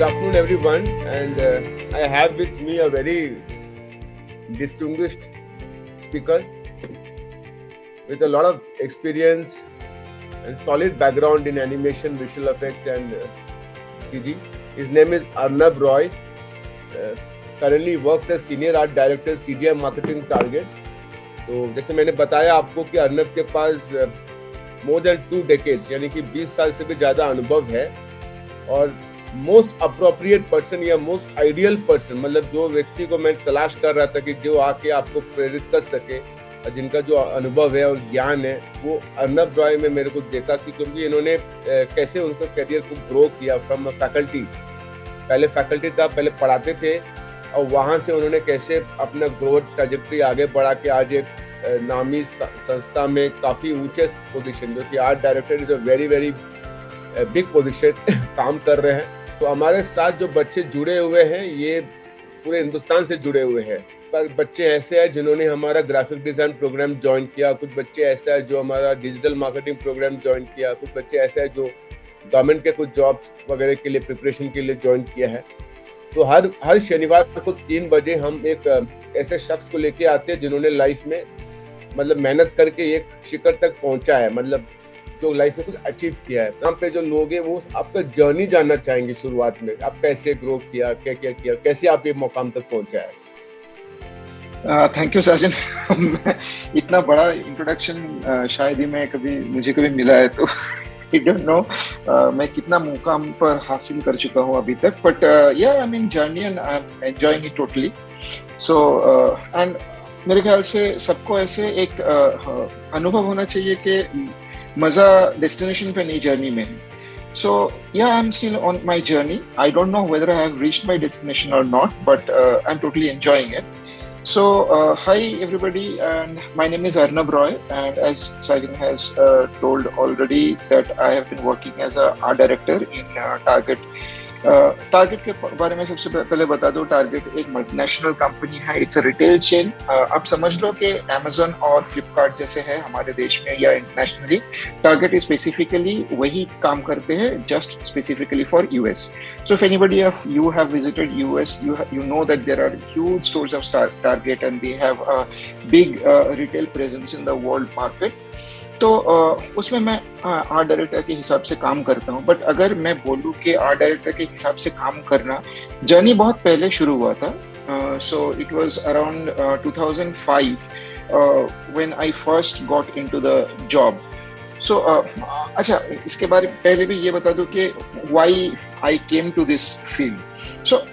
afternoon, everyone, and I have with me a very distinguished speaker with a lot of experience and solid background in animation, visual effects, and CG. His name is Arnab Roy. Currently works as Senior Art Director, CGI Marketing Target. तो जैसे मैंने बताया आपको कि अर्नब के पास more than 2 decades यानी कि 20 साल से भी ज़्यादा अनुभव है और मोस्ट अप्रोप्रिएट पर्सन या मोस्ट आइडियल पर्सन, मतलब जो व्यक्ति को मैं तलाश कर रहा था कि जो आके आपको प्रेरित कर सके और जिनका जो अनुभव है और ज्ञान है, वो अर्नब रॉय में मेरे को देखा कि क्योंकि इन्होंने कैसे उनका करियर को ग्रो किया फ्रॉम फैकल्टी। पहले फैकल्टी था, पहले पढ़ाते थे और वहाँ से उन्होंने कैसे अपना ग्रोथ ट्रैजेक्टरी आगे बढ़ा के आज एक नामी संस्था में काफ़ी ऊंचे पोजीशन, जो कि art director is a very very big position काम कर रहे हैं। तो हमारे साथ जो बच्चे जुड़े हुए हैं ये पूरे हिंदुस्तान से जुड़े हुए हैं। पर बच्चे ऐसे हैं जिन्होंने हमारा ग्राफिक डिज़ाइन प्रोग्राम ज्वाइन किया, कुछ बच्चे ऐसे हैं जो हमारा डिजिटल मार्केटिंग प्रोग्राम ज्वाइन किया, कुछ बच्चे ऐसे हैं जो गवर्नमेंट के कुछ जॉब्स वगैरह के लिए प्रिपरेशन के लिए ज्वाइन किया है। तो हर शनिवार को 3 बजे हम एक ऐसे शख्स को लेके आते हैं जिन्होंने लाइफ में मतलब मेहनत करके एक शिखर तक पहुंचा है, मतलब जो लाइफ में कुछ अचीव किया है। यहाँ पे जो लोग हैं वो आपका जर्नी जानना चाहेंगे। शुरुआत में आप कैसे ग्रो किया, क्या क्या किया, कैसे आप ये मुकाम तक पहुंचा है। थैंक यू साजन। इतना बड़ा इंट्रोडक्शन शायद ही मुझे कभी मिला है, तो I don't know मैं कितना मुकाम पर हासिल कर चुका हूँ अभी तक, but yeah, I'm in journey and I'm enjoying it totally. So and मेरे ख्याल से सबको ऐसे एक अनुभव होना चाहिए कि मजा डेस्टिनेशन पे नहीं, जर्नी में है। So yeah, I'm still on my journey. I don't know whether I have reached my destination or not, but I'm totally enjoying it. So hi everybody, and my name is Arnab Roy, and as Sajan has told already that I have been working as a art director in Target. Target के बारे में सबसे पहले बता दो, target एक multinational company है, it's a retail chain. आप समझ लो कि अमेजोन और फ्लिपकार्ट जैसे है हमारे देश में या इंटरनेशनली। टारगेट स्पेसिफिकली वही काम करते हैं, just specifically for US. So if anybody of you have visited US, you know that there are huge stores of Target and they have a big retail presence in the world market. तो उसमें मैं art director के हिसाब से काम करता हूँ। But अगर मैं बोलूँ कि आर्ट डायरेक्टर के हिसाब से काम करना, जर्नी बहुत पहले शुरू हुआ था। So it was around 2005 when I first got into the job. So अच्छा, इसके बारे में पहले भी ये बता दूँ कि why I came to this field. So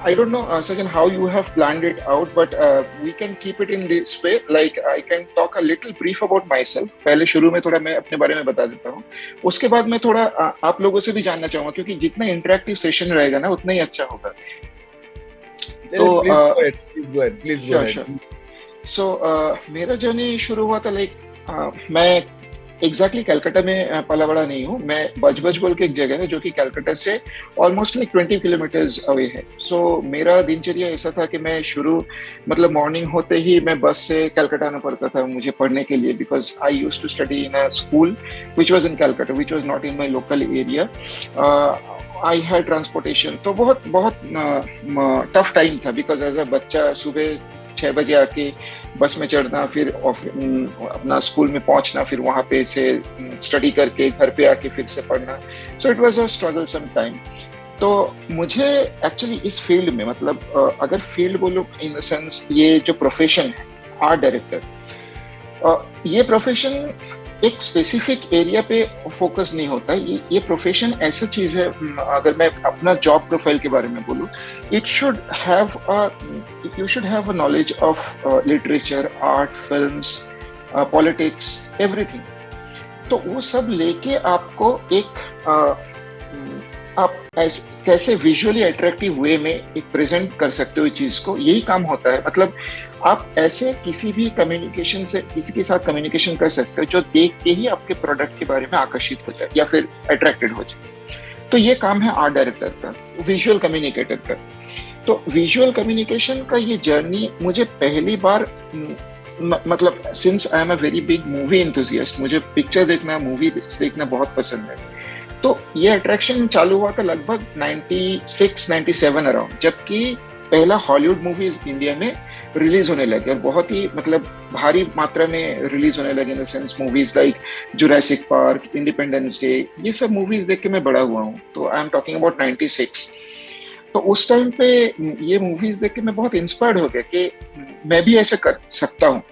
I don't know, Sajan, how you have planned it out, but we can keep it in this way. Like I can talk a little brief about myself. पहले शुरू में थोड़ा मैं अपने बारे में बता देता हूँ, उसके बाद मैं थोड़ा आप लोगों से भी जानना चाहूँगा, क्योंकि जितना इंटरेक्टिव सेशन रहेगा ना उतना ही अच्छा होगा। तो प्लीज गो अहेड। सो मेरा जर्नी शुरू हुआ था मैं एग्जैक्टली कलकत्ता में पला बड़ा नहीं हूँ। मैं बजबज बोल के एक जगह है जो कि कलकत्ता से ऑलमोस्ट 20 किलोमीटर्स अवे है। सो मेरा दिनचर्या ऐसा था कि मैं मतलब मॉर्निंग होते ही मैं बस से कलकत्ता आना पड़ता था मुझे पढ़ने के लिए, because I used to study in a school which was in Calcutta, which was not in my local area. I had transportation, तो बहुत टफ टाइम था, बिकॉज एज अ बच्चा सुबह 6 बजे आके बस में चढ़ना, फिर अपना स्कूल में पहुंचना, फिर वहाँ पे से स्टडी करके घर पे आके फिर से पढ़ना। So it was a struggle some time. तो मुझे एक्चुअली इस फील्ड में, मतलब अगर फील्ड बोलो इन द सेंस, ये जो प्रोफेशन है आर्ट डायरेक्टर, ये प्रोफेशन एक स्पेसिफिक एरिया पे फोकस नहीं होता। ये प्रोफेशन ऐसा चीज है, अगर मैं अपना जॉब प्रोफाइल के बारे में बोलूँ, you should have a knowledge of literature, art, films, politics, everything. तो वो सब लेके आपको आप कैसे विजुअली अट्रैक्टिव वे में एक प्रेजेंट कर सकते हो इस चीज को, यही काम होता है। मतलब आप ऐसे किसी भी कम्युनिकेशन से किसी के साथ कम्युनिकेशन कर सकते हो जो देख के ही आपके प्रोडक्ट के बारे में आकर्षित हो जाए या फिर अट्रैक्टेड हो जाए। तो ये काम है आर्ट डायरेक्टर का, विजुअल कम्युनिकेटर का। तो विजुअल कम्युनिकेशन का ये जर्नी मुझे पहली बार, मतलब since I am a very big movie enthusiast, मुझे पिक्चर देखना, मूवी देखना बहुत पसंद है। तो ये अट्रैक्शन चालू हुआ था लगभग 96-97 अराउंड, जबकि पहला हॉलीवुड मूवीज इंडिया में रिलीज होने लगे और बहुत ही मतलब भारी मात्रा में रिलीज होने लगे, in the sense movies like Jurassic park, independence day, ये सब मूवीज देख के मैं बड़ा हुआ हूँ। तो आई एम टॉकिंग अबाउट 96। तो उस टाइम पे ये मूवीज देख के मैं बहुत इंस्पायर्ड हो गया कि मैं भी ऐसे कर सकता हूँ।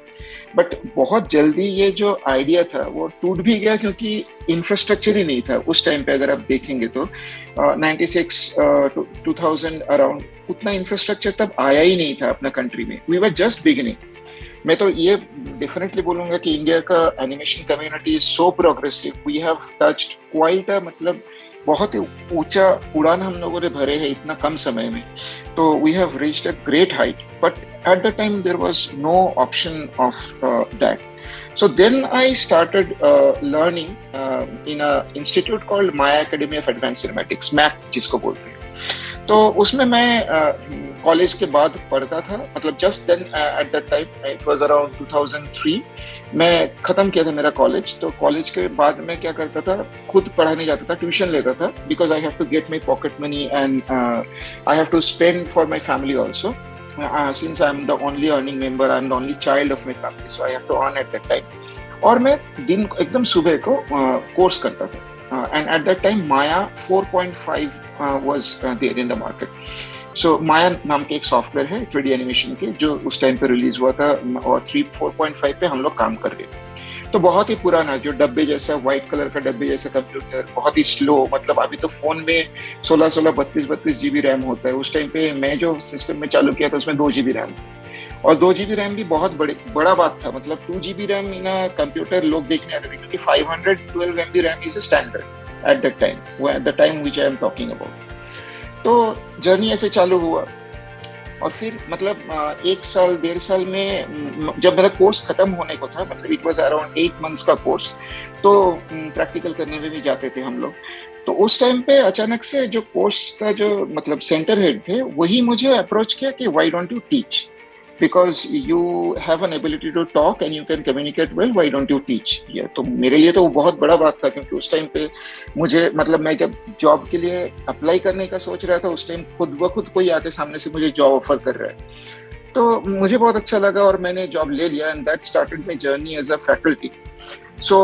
बट बहुत जल्दी ये जो आइडिया था वो टूट भी गया, क्योंकि इंफ्रास्ट्रक्चर ही नहीं था उस टाइम पे। अगर आप देखेंगे तो 96 2000 अराउंड उतना इंफ्रास्ट्रक्चर तब आया ही नहीं था अपना कंट्री में। We were just beginning. मैं तो ये डेफिनेटली बोलूंगा कि इंडिया का animation community is so progressive. We have touched quite a मतलब बहुत ही ऊंचा उड़ान हम लोगों ने भरे हैं इतना कम समय में। तो we have reached a great height, but at the time there was no option of that. So then I started learning in a institute called Maya Academy of Advanced Cinematics, MAC जिसको बोलते हैं। तो उसमें मैं college के बाद पढ़ता था, मतलब just then at that time it was around 2003 मैं ख़त्म किया था मेरा कॉलेज। तो कॉलेज के बाद मैं क्या करता था, खुद पढ़ाने जाता था, ट्यूशन लेता था, because I have to get my pocket money and I have to spend for my family also. Since I'm the only earning member, I'm the only child of my family, so I have to earn at that time. और मैं दिन एकदम सुबह को course करता था, and at that time Maya 4.5 was there in the market. So Maya नाम के एक सॉफ्टवेयर है 3D एनिमेशन के, जो उस टाइम पे रिलीज हुआ था और 4.5 पे हम लोग काम कर रहे थे। तो बहुत ही पुराना, जो डब्बे जैसा, व्हाइट कलर का डब्बे जैसा कंप्यूटर, बहुत ही स्लो। मतलब अभी तो फोन में 16 32 जीबी रैम होता है, उस टाइम पे मैं जो सिस्टम में चालू किया था उसमें 2 जीबी रैम, और 2 जीबी रैम भी बहुत बड़ा बात था। मतलब 2 जीबी रैम इन कंप्यूटर लोग देखने आते थे, क्योंकि 512 MB RAM is standard eight that time, at the time which I am talking about. तो जर्नी ऐसे चालू हुआ, और फिर मतलब 1 साल 1.5 साल में जब मेरा कोर्स खत्म होने को था, मतलब इट वाज अराउंड 8 मंथ्स का कोर्स, तो प्रैक्टिकल करने में भी जाते थे हम लोग। तो उस टाइम पे अचानक से जो कोर्स का जो मतलब सेंटर हेड थे, वही मुझे अप्रोच किया कि why don't you teach, because you have an ability to talk and you can communicate well, why don't you teach? ये तो मेरे लिए तो वो बहुत बड़ा बात था, क्योंकि उस टाइम पे मुझे मतलब मैं जब जॉब के लिए अप्लाई करने का सोच रहा था, उस टाइम खुद ब खुद कोई आके सामने से मुझे जॉब ऑफर कर रहा है। तो मुझे बहुत अच्छा लगा और मैंने जॉब ले लिया, and that started my journey as a faculty. So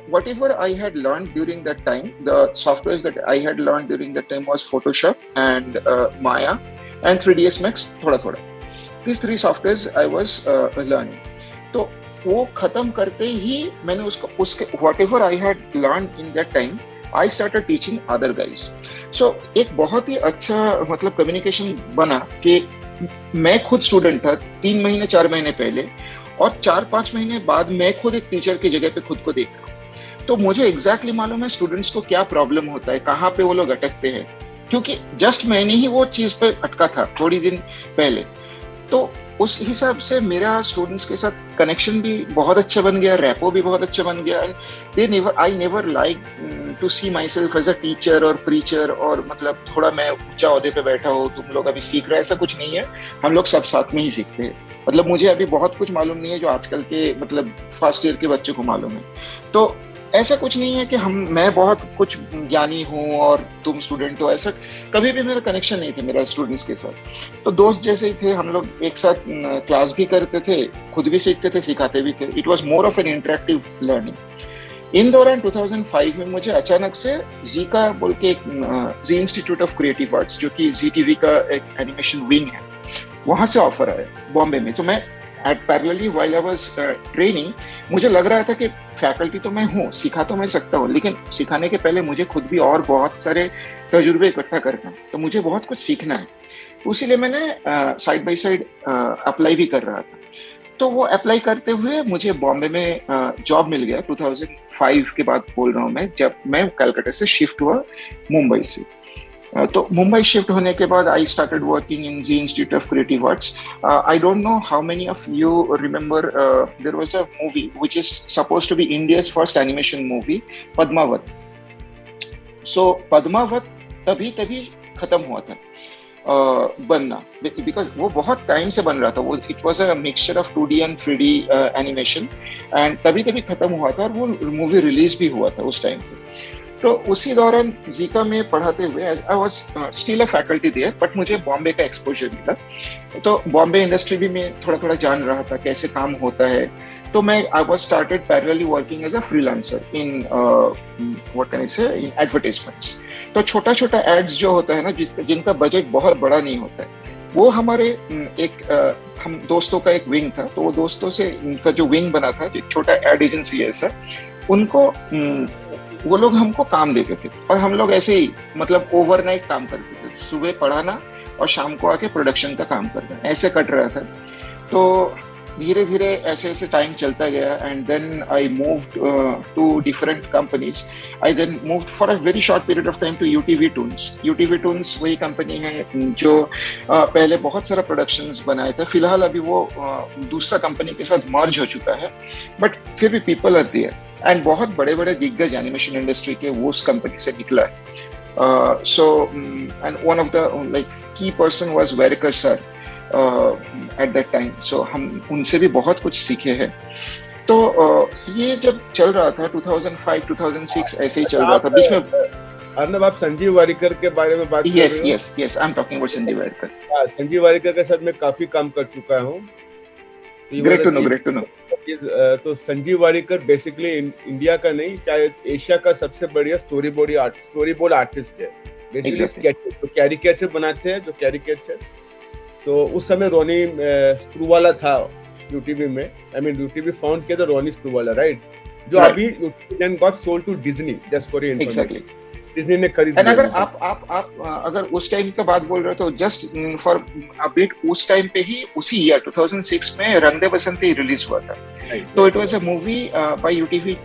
whatever I had learned during that time, the softwares that I had learned during that time was Photoshop and Maya and 3ds Max, थोड़ा these 3 softwares I was learning. तो वो खत्म करते ही मैंने उसके whatever I had learned in that time, I started teaching other guys. So एक बहुत ही अच्छा मतलब कम्युनिकेशन बना कि मैं खुद स्टूडेंट था 3 महीने 4 महीने पहले, और 4-5 महीने बाद मैं खुद एक टीचर की जगह पे खुद को देख रहा हूँ। तो मुझे एग्जैक्टली मालूम है स्टूडेंट्स को क्या प्रॉब्लम होता है, कहाँ पे वो लोग अटकते हैं, क्योंकि जस्ट मैंने ही वो चीज़ पे अटका था थोड़ी दिन पहले। तो उस हिसाब से मेरा स्टूडेंट्स के साथ कनेक्शन भी बहुत अच्छा बन गया, रैपो भी बहुत अच्छा बन गया। I never like to see myself as a teacher और प्रीचर, और मतलब थोड़ा मैं ऊंचा ओहदे पे बैठा हो, तुम लोग अभी सीख रहे हैं, ऐसा कुछ नहीं है। हम लोग सब साथ में ही सीखते हैं। मतलब मुझे अभी बहुत कुछ मालूम नहीं है जो आजकल के मतलब फर्स्ट ईयर के बच्चे को मालूम है। तो ऐसा कुछ नहीं है कि मैं बहुत कुछ ज्ञानी हूँ और तुम स्टूडेंट हो, ऐसा कभी भी मेरा कनेक्शन नहीं था मेरा स्टूडेंट्स के साथ। तो दोस्त जैसे ही थे, हम लोग एक साथ क्लास भी करते थे, खुद भी सीखते थे, सिखाते भी थे। It was more of an interactive learning. इन दौरान 2005 में मुझे अचानक से जी का बोल के एक जी इंस्टीट्यूट ऑफ क्रिएटिव आर्ट्स, जो कि जी टीवी का एक एनिमेशन विंग है, वहां से ऑफर आया बॉम्बे में। तो मैं at parallelly while I was training, मुझे लग रहा था कि फैकल्टी तो मैं हूँ, सिखा तो मैं सकता हूँ, लेकिन सिखाने के पहले मुझे खुद भी और बहुत सारे तजुर्बे इकट्ठा करना, तो मुझे बहुत कुछ सीखना है। इसीलिए मैंने साइड बाय साइड अप्लाई भी कर रहा था। तो वो अप्लाई करते हुए मुझे बॉम्बे में जॉब मिल गया 2005 के बाद बोल रहा हूँ मैं, जब मैं कलकत्ता से शिफ्ट हुआ मुंबई से। तो मुंबई शिफ्ट होने के बाद I started working in Zee institute of creative arts. I don't know how many of you remember, there was a movie which is supposed to be India's first animation movie, Padmavat. So Padmavat तभी खत्म हुआ था बनना, because वो बहुत time से बन रहा था। वो it was a mixture of 2D and 3D animation, and तभी खत्म हुआ था, और वो मूवी रिलीज भी हुआ था उस टाइम पे। तो उसी दौरान जीका में पढ़ाते हुए I was still a faculty there, but मुझे बॉम्बे का एक्सपोजर मिला। तो बॉम्बे इंडस्ट्री भी मैं थोड़ा थोड़ा जान रहा था कैसे काम होता है। तो मैं I was started parallelly working as a freelancer in what can I say in advertisements. तो छोटा छोटा एड्स जो होता है ना, जिनका बजट बहुत बड़ा नहीं होता है, वो हमारे हम दोस्तों का एक विंग था। तो वो दोस्तों से उनका जो विंग बना था, एक छोटा एड एजेंसी है ऐसा, उनको वो लोग हमको काम देते थे और हम लोग ऐसे ही मतलब ओवरनाइट काम करते थे, सुबह पढ़ाना और शाम को आके प्रोडक्शन का काम करना, ऐसे कट रहा था। तो धीरे धीरे ऐसे ऐसे टाइम चलता गया and then I moved to different companies. I then moved for a very short period of time to UTV Toons. UTV Toons वही कंपनी है जो पहले बहुत सारा प्रोडक्शंस बनाए थे। फिलहाल अभी वो दूसरा कंपनी के साथ मर्ज हो चुका है, बट फिर भी पीपल आर देयर एंड बहुत बड़े बड़े दिग्गज एनिमेशन इंडस्ट्री के वो उस कंपनी से निकला है। So and one of the like key person was Warikar sir at that time. So हम उनसे भी बहुत कुछ सीखे हैं। तो ये जब चल रहा था 2005-2006 ऐसे ही चल रहा था। बीच में अर्नब, आप संजीव वारिकर के बारे में बात कर रहे हो? Yes I am talking about Sanjeev Warikar. हाँ, संजीव वारिकर के साथ मैं काफी काम कर चुका हूँ। Great to know. तो संजीव वारिकर बेसिकली इंडिया का नहीं, शायद एशिया का सबसे बढ़िया स्टोरी बोर्ड आर्टिस्ट है। बेसिकली तो कैरिकेचर बनाते हैं, जो कैरिकेचर। तो उस समय रोनी स्क्रूवाला था यूटीवी में। आई मीन यूटीवी फाउंड किया था रोनी स्क्रूवाला, राइट? जो अभी UTV got sold to Disney, just for your information. Disney ने खरीद लिया। अगर आप अगर उस टाइम की बात बोल रहे हो तो जस्ट फॉर अपडेट, उस टाइम पे ही उसी ईयर 2006 में रंग दे बसंती रिलीज हुआ था। तो it was a movie by UTV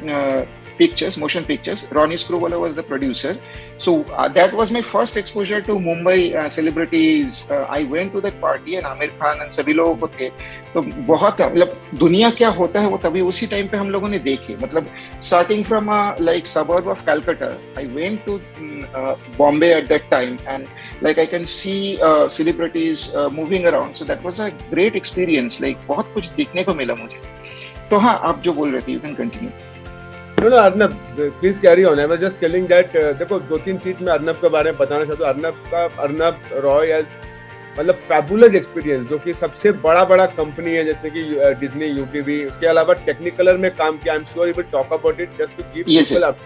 pictures, motion pictures. Ronnie Screwvala was the producer. So that was my first exposure to Mumbai celebrities. I went to that party and Aamir Khan and सभी लोगों को थे। तो बहुत मतलब दुनिया क्या होता है वो तभी उसी टाइम पे हम लोगों ने देखे। मतलब starting from a like suburb of Calcutta, I went to Bombay at that time and like I can see celebrities moving around. So that was a great experience. Like बहुत कुछ देखने को मिला मुझे। तो हाँ, आप जो बोल रहे थे, you can continue. No, Arnab, please carry on. I was just telling that देखो, दो तीन चीज मैं अर्नब के बारे में बताना चाहता हूँ। अर्नब रॉय एज मतलब फैबुलस एक्सपीरियंस, जो कि सबसे बड़ा कंपनी है जैसे कि डिज्नी, यूटीवी। उसके अलावा टेक्निकलर में काम किया। I am sure you will talk about it just to give people up.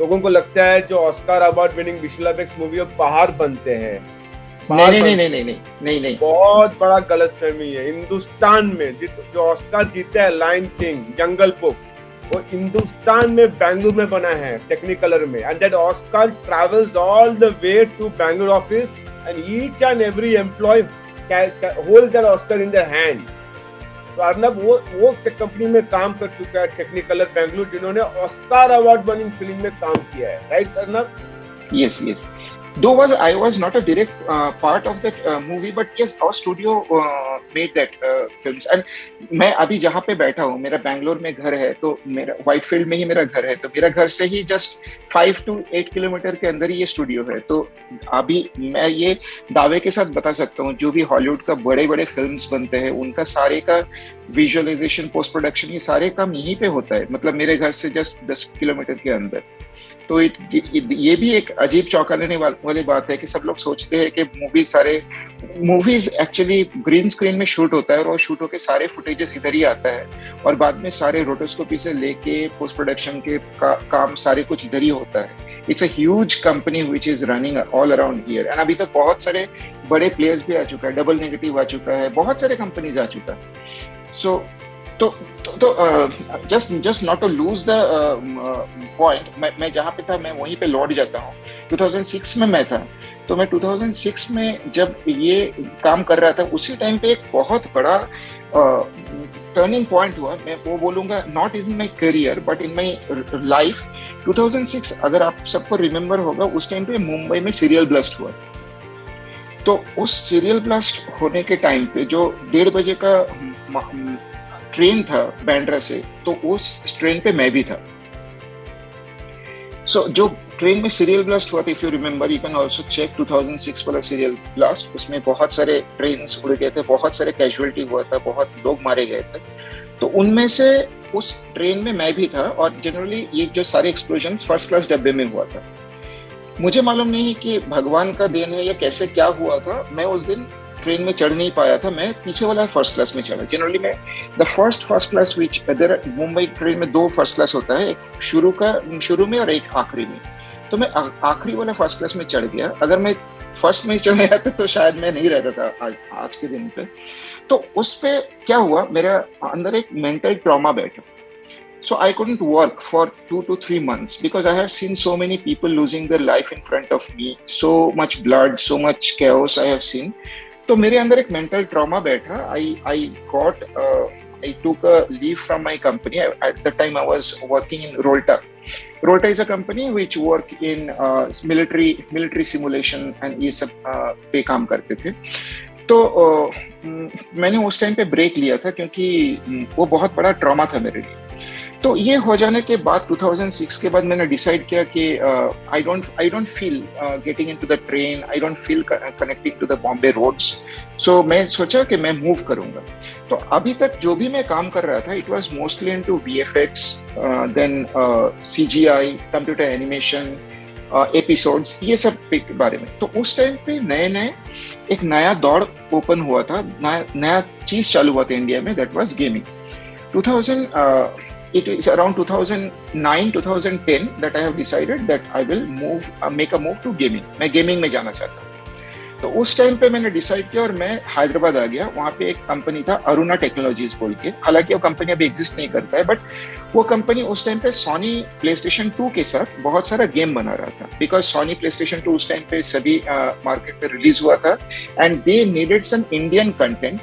लोगों को लगता है जो Oscar award winning Michelle Becks movie है बाहर बनते हैं। नहीं, बहुत बड़ा गलतफहमी है। हिंदुस्तान में जो ऑस्कार जीता है, लायन किंग, जंगल बुक, वो हिंदुस्तान में बेंगलुरु में बना है टेक्निकलर में। And that Oscar travels all the way to Bengaluru office and each and every employee holds that Oscar in their hand. तो अर्नब वो कंपनी में काम कर चुका है, टेक्निकलर बेंगलुरु, जिन्होंने ऑस्कार अवार्ड विनिंग फिल्म में काम किया है, right Arnab? Yes. Though I was not a direct part of that movie, but yes, our studio made that films. And मैं अभी जहाँ पे बैठा हूँ, मेरा बैंगलोर में घर है, तो मेरा व्हाइटफील्ड में ही मेरा घर है। तो मेरा घर से ही जस्ट 5 to 8 किलोमीटर के अंदर ही ये स्टूडियो है। तो अभी मैं ये दावे के साथ बता सकता हूँ, जो भी हॉलीवुड का बड़े फिल्म्स बनते हैं, उनका सारे का विजुअलाइजेशन, पोस्ट प्रोडक्शन, ये सारे काम यहीं पे होता है। मतलब मेरे घर से जस्ट 10 किलोमीटर के अंदर। तो ये भी एक अजीब चौंका देने वाली बात है कि सब लोग सोचते हैं कि मूवीज एक्चुअली ग्रीन स्क्रीन में शूट होता है और शूट होके सारे फुटेजेस इधर ही आता है और बाद में सारे रोटोस्कोपी से लेके पोस्ट प्रोडक्शन के काम सारे कुछ इधर ही होता है। It's a huge company which is running all around here and अभी तक बहुत सारे बड़े प्लेयर्स भी आ चुका है, डबल नेगेटिव आ चुका है, बहुत सारे कंपनीज आ चुका है। सो just not to lose the point, मैं जहाँ पे था मैं वहीं पे लौट जाता हूँ। 2006 में मैं था, तो मैं 2006 में जब ये काम कर रहा था, उसी टाइम पे एक बहुत बड़ा टर्निंग पॉइंट हुआ। मैं वो बोलूँगा not in my career but in my life. 2006 अगर आप सबको रिमेम्बर होगा, उस टाइम पे मुंबई में सीरियल ब्लास्ट हुआ। तो उस सीरियल ब्लास्ट होने के टाइम पे जो 1:30 बजे का ट्रेन था बैंड्रा से, तो उस ट्रेन पे मैं भी था। सो जो ट्रेन में सीरियल ब्लास्ट हुआ था, if you remember, you can also check 2006 वाला सीरियल ब्लास्ट। उसमें बहुत सारे ट्रेन्स उड़ गए थे, बहुत सारे कैजुअलिटी हुआ था, बहुत लोग मारे गए थे। तो उनमें से उस ट्रेन में मैं भी था और जनरली ये जो सारे एक्सप्लोजन फर्स्ट क्लास डब्बे में हुआ था। मुझे मालूम नहीं कि भगवान का देन है या कैसे क्या हुआ था, मैं उस दिन ट्रेन में चढ़ नहीं पाया था, मैं पीछे वाला फर्स्ट क्लास में चढ़ा। जनरली मैं the first class which there Mumbai train में 2 फर्स्ट क्लास होता है, एक शुरू में और एक आखिरी में। तो मैं आखिरी वाला फर्स्ट क्लास में चढ़ गया। अगर मैं फर्स्ट में चढ़ गया तो शायद मैं नहीं रहता था आज के दिन पे। तो उस पे क्या हुआ, मेरा अंदर एक मेंटल ट्रॉमा बैठा। So I couldn't work for 2 to 3 months because I have seen so many people losing their life in front of me, so much blood, so much chaos I have seen. तो मेरे अंदर एक mental trauma बैठा। I took a leave from my company. At the time I was working in Rolta. Rolta is a company which work in military simulation and ये सब पे काम करते थे। तो मैंने उस टाइम पे ब्रेक लिया था क्योंकि वो बहुत बड़ा ट्रॉमा था मेरे लिए। तो ये हो जाने के बाद 2006 के बाद मैंने डिसाइड किया कि I don't feel getting into the train, I don't feel connecting to the Bombay roads. So मैं सोचा कि मैं मूव करूंगा। तो अभी तक जो भी मैं काम कर रहा था it was mostly into VFX, then CGI, computer animation, episodes, ये सब के बारे में। तो उस टाइम पे एक नया दौड़ ओपन हुआ था, नया चीज चालू हुआ था इंडिया में, that was gaming. 2000 it is around 2009 2010 that I have decided that I will make a move to gaming. मैं गेमिंग में जाना चाहता हूँ। तो उस टाइम पे मैंने डिसाइड किया और मैं हैदराबाद आ गया। वहाँ पे एक कंपनी था अरुणा टेक्नोलॉजीज बोल के, हालांकि वो कंपनी अभी एग्जिस्ट नहीं करता है, बट वो कंपनी उस टाइम पे सोनी प्लेस्टेशन 2 के साथ बहुत सारा गेम बना रहा था। बिकॉज सोनी प्लेस्टेशन 2 उस टाइम पे सभी मार्केट में रिलीज हुआ था and they needed some Indian content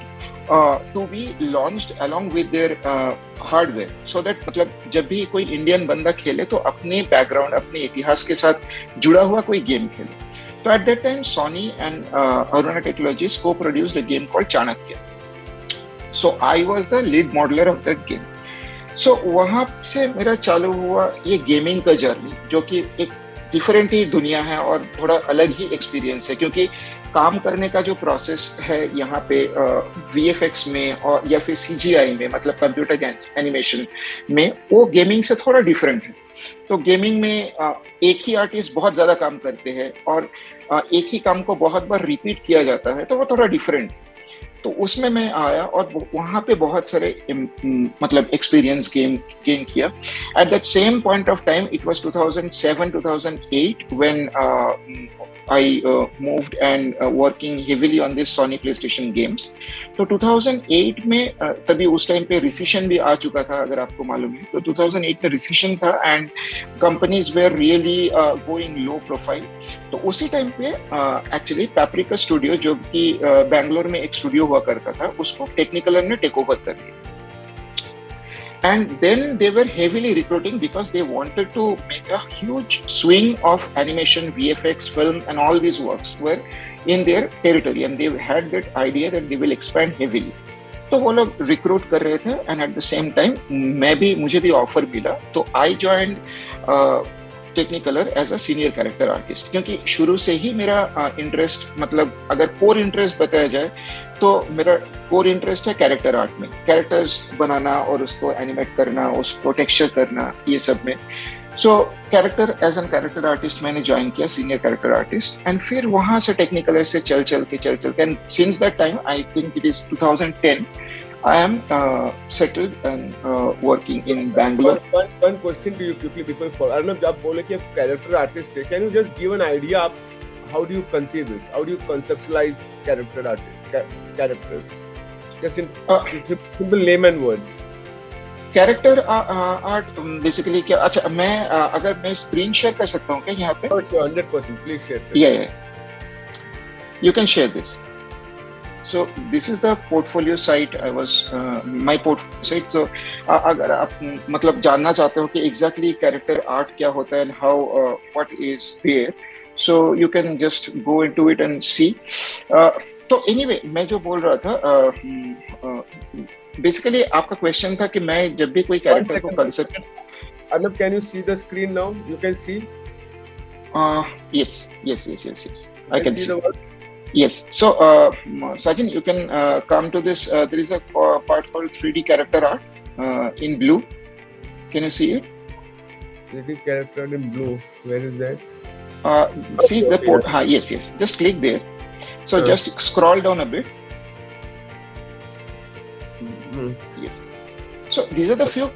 to be launched along with their hardware, so that मतलब जब भी कोई इंडियन बंदा खेले तो अपने बैकग्राउंड, अपने इतिहास के साथ जुड़ा हुआ कोई गेम खेले। तो at that time Sony and Aruna technologies co-produced a game called Chanakya. So I was the lead modeler of that game. So वहाँ से मेरा चालू हुआ ये गेमिंग का जर्नी, जो कि एक डिफरेंट ही दुनिया है और थोड़ा अलग ही एक्सपीरियंस है, क्योंकि काम करने का जो प्रोसेस है यहाँ पे वीएफएक्स में और या फिर सीजीआई में, मतलब कंप्यूटर एनिमेशन में, वो गेमिंग से थोड़ा डिफरेंट है। तो गेमिंग में एक ही आर्टिस्ट बहुत ज्यादा काम करते हैं और एक ही काम को बहुत बार रिपीट किया जाता है, तो वो थोड़ा डिफरेंट। तो उसमें मैं आया और वहाँ पे बहुत सारे मतलब एक्सपीरियंस गेन किया। At that same point of time it was 2007-2008 when I moved and working heavily on this Sony PlayStation games. तो 2008 में तभी उस टाइम पे रिसेशन भी आ चुका था, अगर आपको मालूम है। तो 2008 में रिसेशन था and companies where really going low profile. तो उसी टाइम पे एक्चुअली पैप्रिका स्टूडियो, जो कि बैंगलोर में एक स्टूडियो हुआ करता था, उसको टेक्निकलर ने टेक ओवर कर लिया। And then they were heavily recruiting because they wanted to make a huge swing of animation, VFX, film, and all these works were in their territory, and they had that idea that they will expand heavily. तो वो लोग recruit कर रहे थे and at the same time मुझे भी offer मिला। तो I joined Technicolor as a senior character artist, क्योंकि शुरू से ही मेरा इंटरेस्ट, मतलब अगर कोर इंटरेस्ट बताया जाए तो मेरा कोर इंटरेस्ट है कैरेक्टर आर्ट में, कैरेक्टर्स बनाना और उसको एनिमेट करना, उसको टेक्सचर करना, ये सब में। So as an character artist मैंने ज्वाइन किया, सीनियर कैरेक्टर आर्टिस्ट, एंड फिर वहां से टेक्निकलर से चल के and since that time I think it is 2010 I am settled and working in Bangalore. One question to you quickly before you follow. Arnab, जब बोले कि आप character artist है, can you just give an idea of how do you conceive it? How do you conceptualize characters? Just in simple layman words. Character art basically क्या? अच्छा, मैं अगर मैं स्क्रीन शेयर कर सकता हूँ क्या यहाँ पे? 100%, please share. Yeah. You can share this. So this is the portfolio site. My portfolio site. So अगर आप मतलब जानना चाहते हो कि exactly character art क्या होता है and how what is there, so you can just go into it and see. तो anyway, मैं जो बोल रहा था, basically आपका question था कि मैं जब भी कोई character को concept. Arnab, can you see the screen now? You can see. Yes. I can see. Yes. So, Sajin, you can come to this. There is a part called 3D character art. in blue. Can you see it? Creative character in blue. Where is that? See the port. Yes. Just click there. So just scroll down a bit. Yes. So these are the few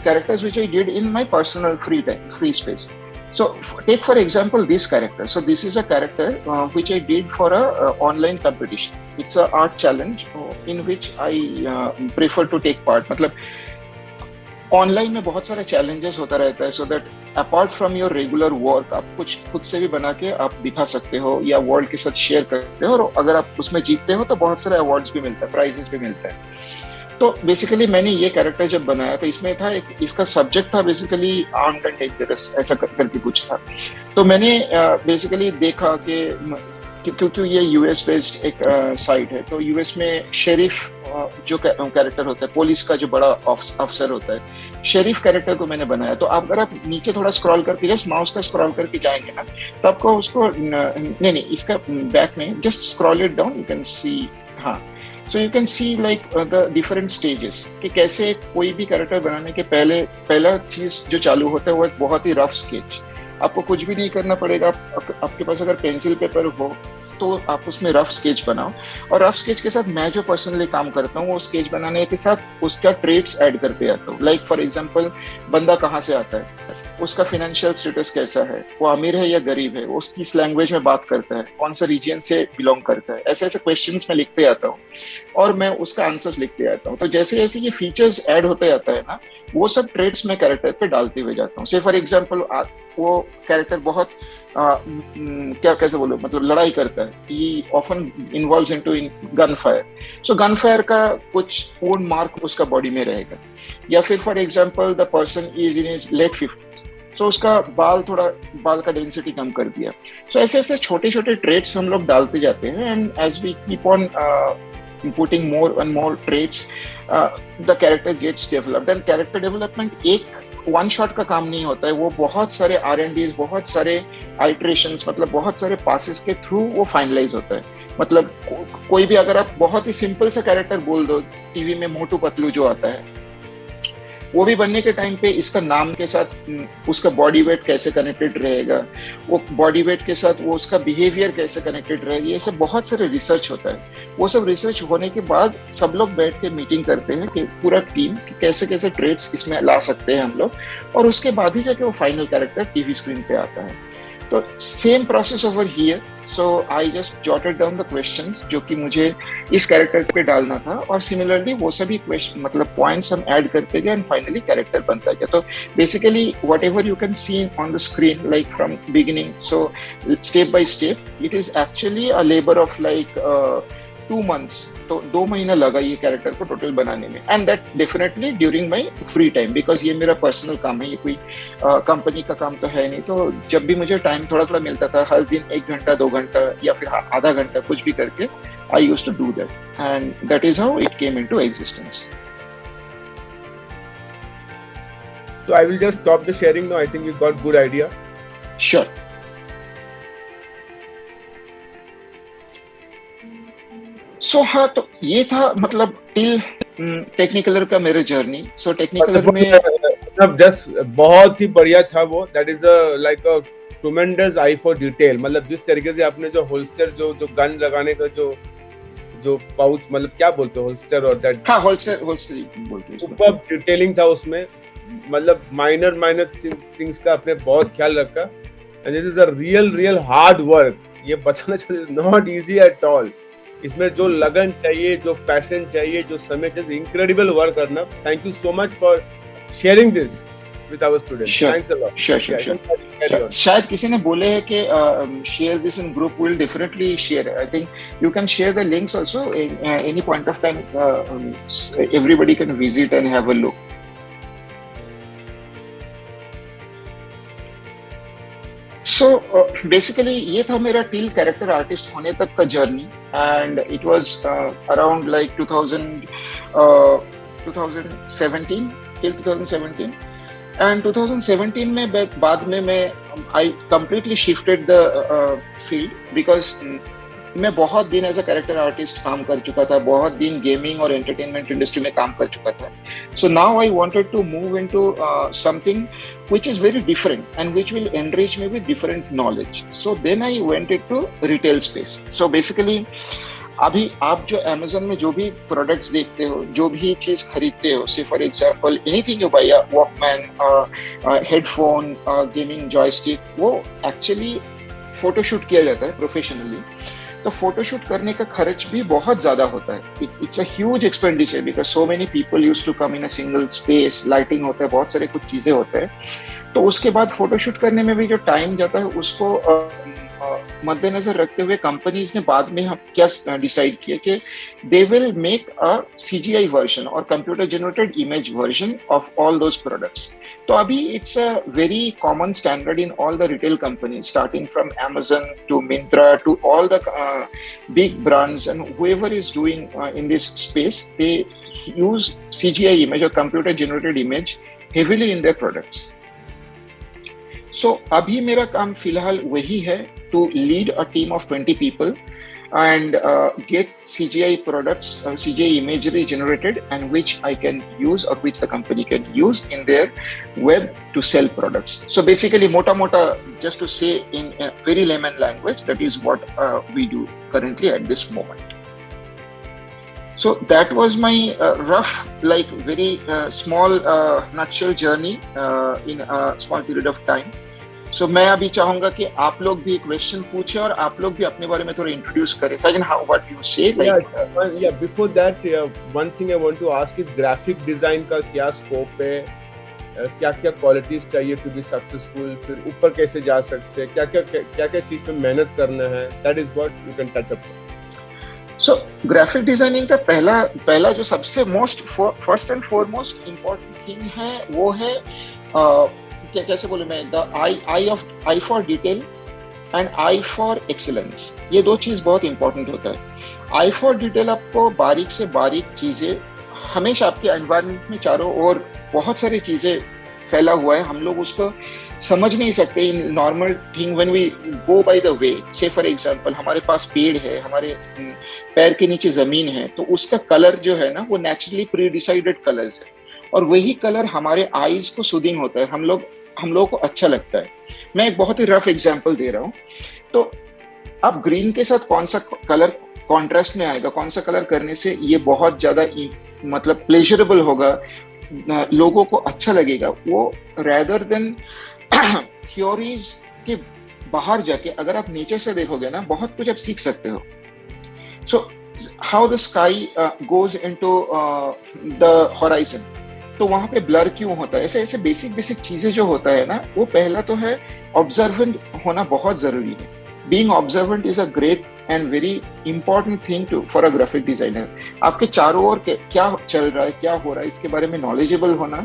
characters which I did in my personal free space. So take for example this character. So this is a character which I did for a online competition. It's a art challenge in which I prefer to take part. मतलब online में बहुत सारे challenges होता रहता है, so that apart from your regular work आप कुछ खुद से भी बना के आप दिखा सकते हो या वर्ल्ड के साथ शेयर करते हो, और अगर आप उसमें जीतते हो तो बहुत सारे अवार्ड्स भी मिलता है, प्राइजेस भी मिलता है. तो बेसिकली मैंने ये कैरेक्टर जब बनाया तो इसमें था एक, इसका सब्जेक्ट था बेसिकली आर्म्ड एंड डेंजरस, ऐसा करके कुछ था. तो मैंने बेसिकली देखा कि क्योंकि ये यूएस बेस्ड एक साइट है, तो यूएस में शेरिफ जो कैरेक्टर होता है, पुलिस का जो बड़ा अफसर होता है, शेरिफ कैरेक्टर को मैंने बनाया. तो अगर आप नीचे थोड़ा स्क्रॉल करके जस्ट माउस का स्क्रॉल करके जाएंगे ना, तो आपको उसको नहीं इसका बैक में just scroll it down, you can see. हाँ, so you can see like the different stages कि कैसे कोई भी कैरेक्टर बनाने के पहला चीज जो चालू होता है वो एक बहुत ही रफ स्केच. आपको कुछ भी नहीं करना पड़ेगा. आपके पास अगर पेंसिल पेपर हो तो आप उसमें रफ स्केच बनाओ, और रफ स्केच के साथ मैं जो पर्सनली काम करता हूँ वो स्केच बनाने के साथ उसका ट्रेट्स ऐड करते आता हूँ. लाइक फॉर एग्जांपल बंदा कहाँ से आता है, उसका फाइनेंशियल स्टेटस कैसा है, वो अमीर है या गरीब है, वो किस लैंग्वेज में बात करता है, कौन सा रीजन से बिलोंग करता है, ऐसे ऐसे क्वेश्चंस मैं लिखते आता हूँ और मैं उसका आंसर्स लिखते आता हूँ. तो जैसे जैसे ये फीचर्स ऐड होते आता है ना, वो सब ट्रेट्स मैं कैरेक्टर पे डालते हुए जाता हूँ. से फॉर एग्जाम्पल वो कैरेक्टर बहुत क्या कैसे बोलो, मतलब लड़ाई करता है, ही often involves into gun fire. सो गन फायर का कुछ ओन मार्क उसका बॉडी में रहेगा. या फिर for example the person is in his late 50s, so उसका बाल का डेंसिटी कम कर दिया. सो ऐसे ऐसे छोटे छोटे ट्रेट्स हम लोग डालते जाते हैं, and as we keep on putting more and more traits, the character gets developed. And character development एक वन शॉट का काम नहीं होता है, वो बहुत सारे R&Ds, बहुत सारे आइट्रेशंस, मतलब बहुत सारे पासेस के थ्रू वो फाइनलाइज होता है. मतलब कोई भी अगर आप बहुत ही सिंपल सा कैरेक्टर बोल दो, टीवी में मोटू पतलू जो आता है, वो भी बनने के टाइम पे इसका नाम के साथ उसका बॉडी वेट कैसे कनेक्टेड रहेगा, वो बॉडी वेट के साथ वो उसका बिहेवियर कैसे कनेक्टेड रहेगी, ये सब बहुत सारे रिसर्च होता है. वो सब रिसर्च होने के बाद सब लोग बैठ के मीटिंग करते हैं कि पूरा टीम कि कैसे कैसे ट्रेट्स इसमें ला सकते हैं हम लोग, और उसके बाद ही जाके वो फाइनल कैरेक्टर टीवी स्क्रीन पे आता है. तो same process over here. So I just jotted down the questions जो कि मुझे इस कैरेक्टर पे डालना था, और सिमिलरली वो सभी क्वेश्चन मतलब पॉइंट्स हम ऐड करते गए, एंड फाइनली कैरेक्टर बनता गया. तो basically what ever you can C on the screen like from beginning, so step by step, it is actually a labour of like 2 months. तो 2 महीना लगा ये कैरेक्टर को टोटल बनाने में, and that definitely during my free time, because ये मेरा personal काम है, ये कोई कंपनी का काम तो है नहीं. तो जब भी मुझे टाइम थोड़ा थोड़ा मिलता था, हर दिन 1 घंटा 2 घंटा या फिर आधा घंटा कुछ भी करके, I used to do that, and that is how it came into existence. So I will just stop the sharing now. I think we got good idea. Sure. सो हाँ, तो ये था मतलब टिल टेक्निकलर का मेरा जर्नी. सो टेक्निकलर में just बहुत ही बढ़िया था वो. That is like a tremendous eye for detail. मतलब जिस तरीके से आपने जो होल्स्टर जो गन लगाने का जो पाउच, मतलब क्या बोलते हो, होल्स्टर, और दैट, हाँ होल्स्टर बोलते हैं, सुपर डिटेलिंग था उसमें. मतलब माइनर थिंग्स का आपने बहुत ख्याल रखा. And this is a real hard work. ये बताना चाहिए, नॉट इजी एट ऑल. इसमें जो लगन चाहिए, जो पैशन चाहिए, जो समय चाहिए, इनक्रेडिबल वर्क करना. Thank you so much for sharing this with our students. Thanks a lot. Sure. शायद किसी ने बोले है कि share this in group, will definitely share. I think you can share the links also any point of time. Everybody can visit and have a look. So basically ये था मेरा till character artist होने तक का journey, and it was around like 2017 till 2017. And 2017 में बाद में मैं I completely shifted the field, because मैं बहुत दिन एज अ कैरेक्टर आर्टिस्ट काम कर चुका था, बहुत दिन गेमिंग और एंटरटेनमेंट इंडस्ट्री में काम कर चुका था. So now I wanted to move into something which is very different and which will enrich me with different knowledge. So then I went into retail space. So basically अभी आप जो Amazon में जो भी प्रोडक्ट्स देखते हो, जो भी चीज खरीदते हो, say for example anything you buy, walkman, headphone, gaming joystick, वो एक्चुअली फोटोशूट किया जाता है प्रोफेशनली. तो फोटोशूट करने का खर्च भी बहुत ज्यादा होता है. It's a huge expenditure because so many people use to come in a single space, lighting होता है, बहुत सारे कुछ चीजें होते हैं. तो उसके बाद फोटोशूट करने में भी जो टाइम जाता है उसको मद्देनजर रखते हुए कंपनीज ने बाद में हम क्या डिसाइड किया कि they will make a CGI version और computer generated image version of all those products. तो अभी it's a very common standard in all the retail companies, starting from Amazon to Myntra to all the big brands, and whoever is doing in this space, they use CGI image or computer generated image heavily in their products. So अभी मेरा काम फिलहाल वही है, to lead a team of 20 people and get CGI products, CGI imagery generated, and which I can use or which the company can use in their web to sell products. So basically, mota, just to say in a very layman language, that is what we do currently at this moment. So that was my rough, like very small nutshell journey in a small period of time. So मैं अभी चाहूंगा कि आप लोग भी question पूछे और आप लोग भी अपने बारे में थोड़ा इंट्रोड्यूस करें. Sajan, how what you say? Like, yeah, before that, one thing I want to ask is graphic design का क्या स्कोप है, क्या क्या क्वालिटीज चाहिए टू बी सक्सेसफुल, फिर ऊपर कैसे जा सकते हैं, क्या क्या चीज पे मेहनत करना है, that is what you can touch up. So graphic designing का पहला जो सबसे first and foremost important thing है वो है कैसे बोलूं मैं, the I for detail and I for excellence. ये दो चीज बहुत इंपॉर्टेंट होता है. आई फॉर डिटेल आपको बारीक से बारीक चीजें, हमेशा आपके एनवायरनमेंट में चारों ओर बहुत सारी चीजें फैला हुआ है, हम लोग उसको समझ नहीं सकते in normal thing when we go by the way. Say for example हमारे पास पेड़ है, हमारे पैर के नीचे जमीन है, तो उसका कलर जो है ना वो नेचुरली प्री डिसाइडेड कलर्स है, और वही कलर हमारे आईज को सूदिंग होता है, हम लोगों को अच्छा लगता है. मैं एक बहुत ही रफ एग्जांपल दे रहा हूँ. तो अब ग्रीन के साथ कौन सा कलर कॉन्ट्रास्ट में आएगा, कौन सा कलर करने से ये बहुत ज्यादा मतलब प्लेजरेबल होगा, लोगों को अच्छा लगेगा, वो रेदर देन थ्योरीज के बाहर जाके अगर आप नेचर से देखोगे ना, बहुत कुछ आप सीख सकते हो. So how the sky goes into the horizon, तो वहां पे ब्लर क्यों होता है, ऐसे बेसिक चीजें जो होता है ना, वो पहला तो है ऑब्जर्वेंट होना बहुत जरूरी है. Being observant is a great and very important thing to for a graphic designer. आपके चारों ओर क्या चल रहा है, क्या हो रहा है, इसके बारे में नॉलेजेबल होना,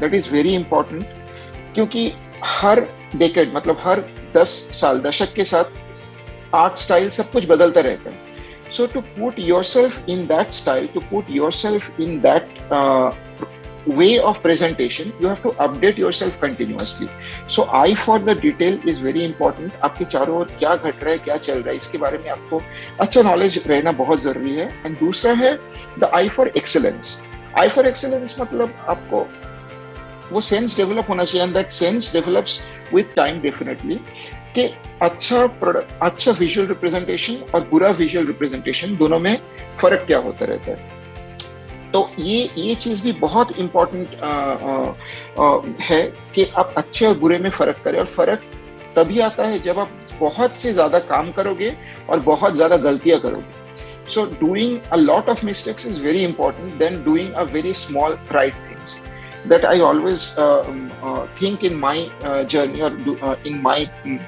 दैट इज वेरी इंपॉर्टेंट. क्योंकि हर डेकेड, मतलब हर 10 साल, दशक के साथ आर्ट स्टाइल सब कुछ बदलता रहता है. So to put yourself in that style, to put yourself in that way of presentation, you have to update yourself continuously. So eye for the detail is very important. आपके चारों ओर क्या घट रहा है, क्या चल रहा है, इसके बारे में आपको अच्छा नॉलेज रहना बहुत जरूरी है. एंड दूसरा है the eye for excellence. Eye for excellence मतलब आपको वो सेंस डेवलप होना चाहिए, and that sense develops with time definitely, कि अच्छा प्रोडक्ट, अच्छा विजुअल रिप्रेजेंटेशन और बुरा विजुअल रिप्रेजेंटेशन दोनों में फर्क क्या होता रहता है. तो ये चीज भी बहुत इम्पोर्टेंट है कि आप अच्छे और बुरे में फर्क करें, और फर्क तभी आता है जब आप बहुत से ज्यादा काम करोगे और बहुत ज्यादा गलतियां करोगे. So doing a lot of mistakes is very important then doing a very small right things. That I always think in my journey or in my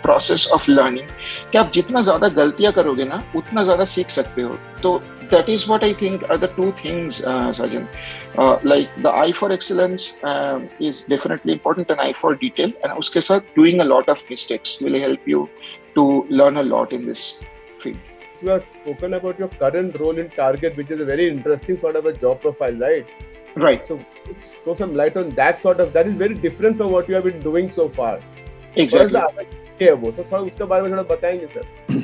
process of learning, कि आप जितना ज़्यादा गलतियाँ करोगे ना, उतना ज़्यादा सीख सकते हो. तो that is what I think are the two things, Sajan. Like the eye for excellence is definitely important, and eye for detail, and उसके साथ doing a lot of mistakes will help you to learn a lot in this field. You have spoken about your current role in Target, which is a very interesting sort of a job profile, right? Right. So throw some light on that that is very different from what you have been doing so far. Exactly. है वो, तो थोड़ा उसके बारे में थोड़ा बताएंगे sir.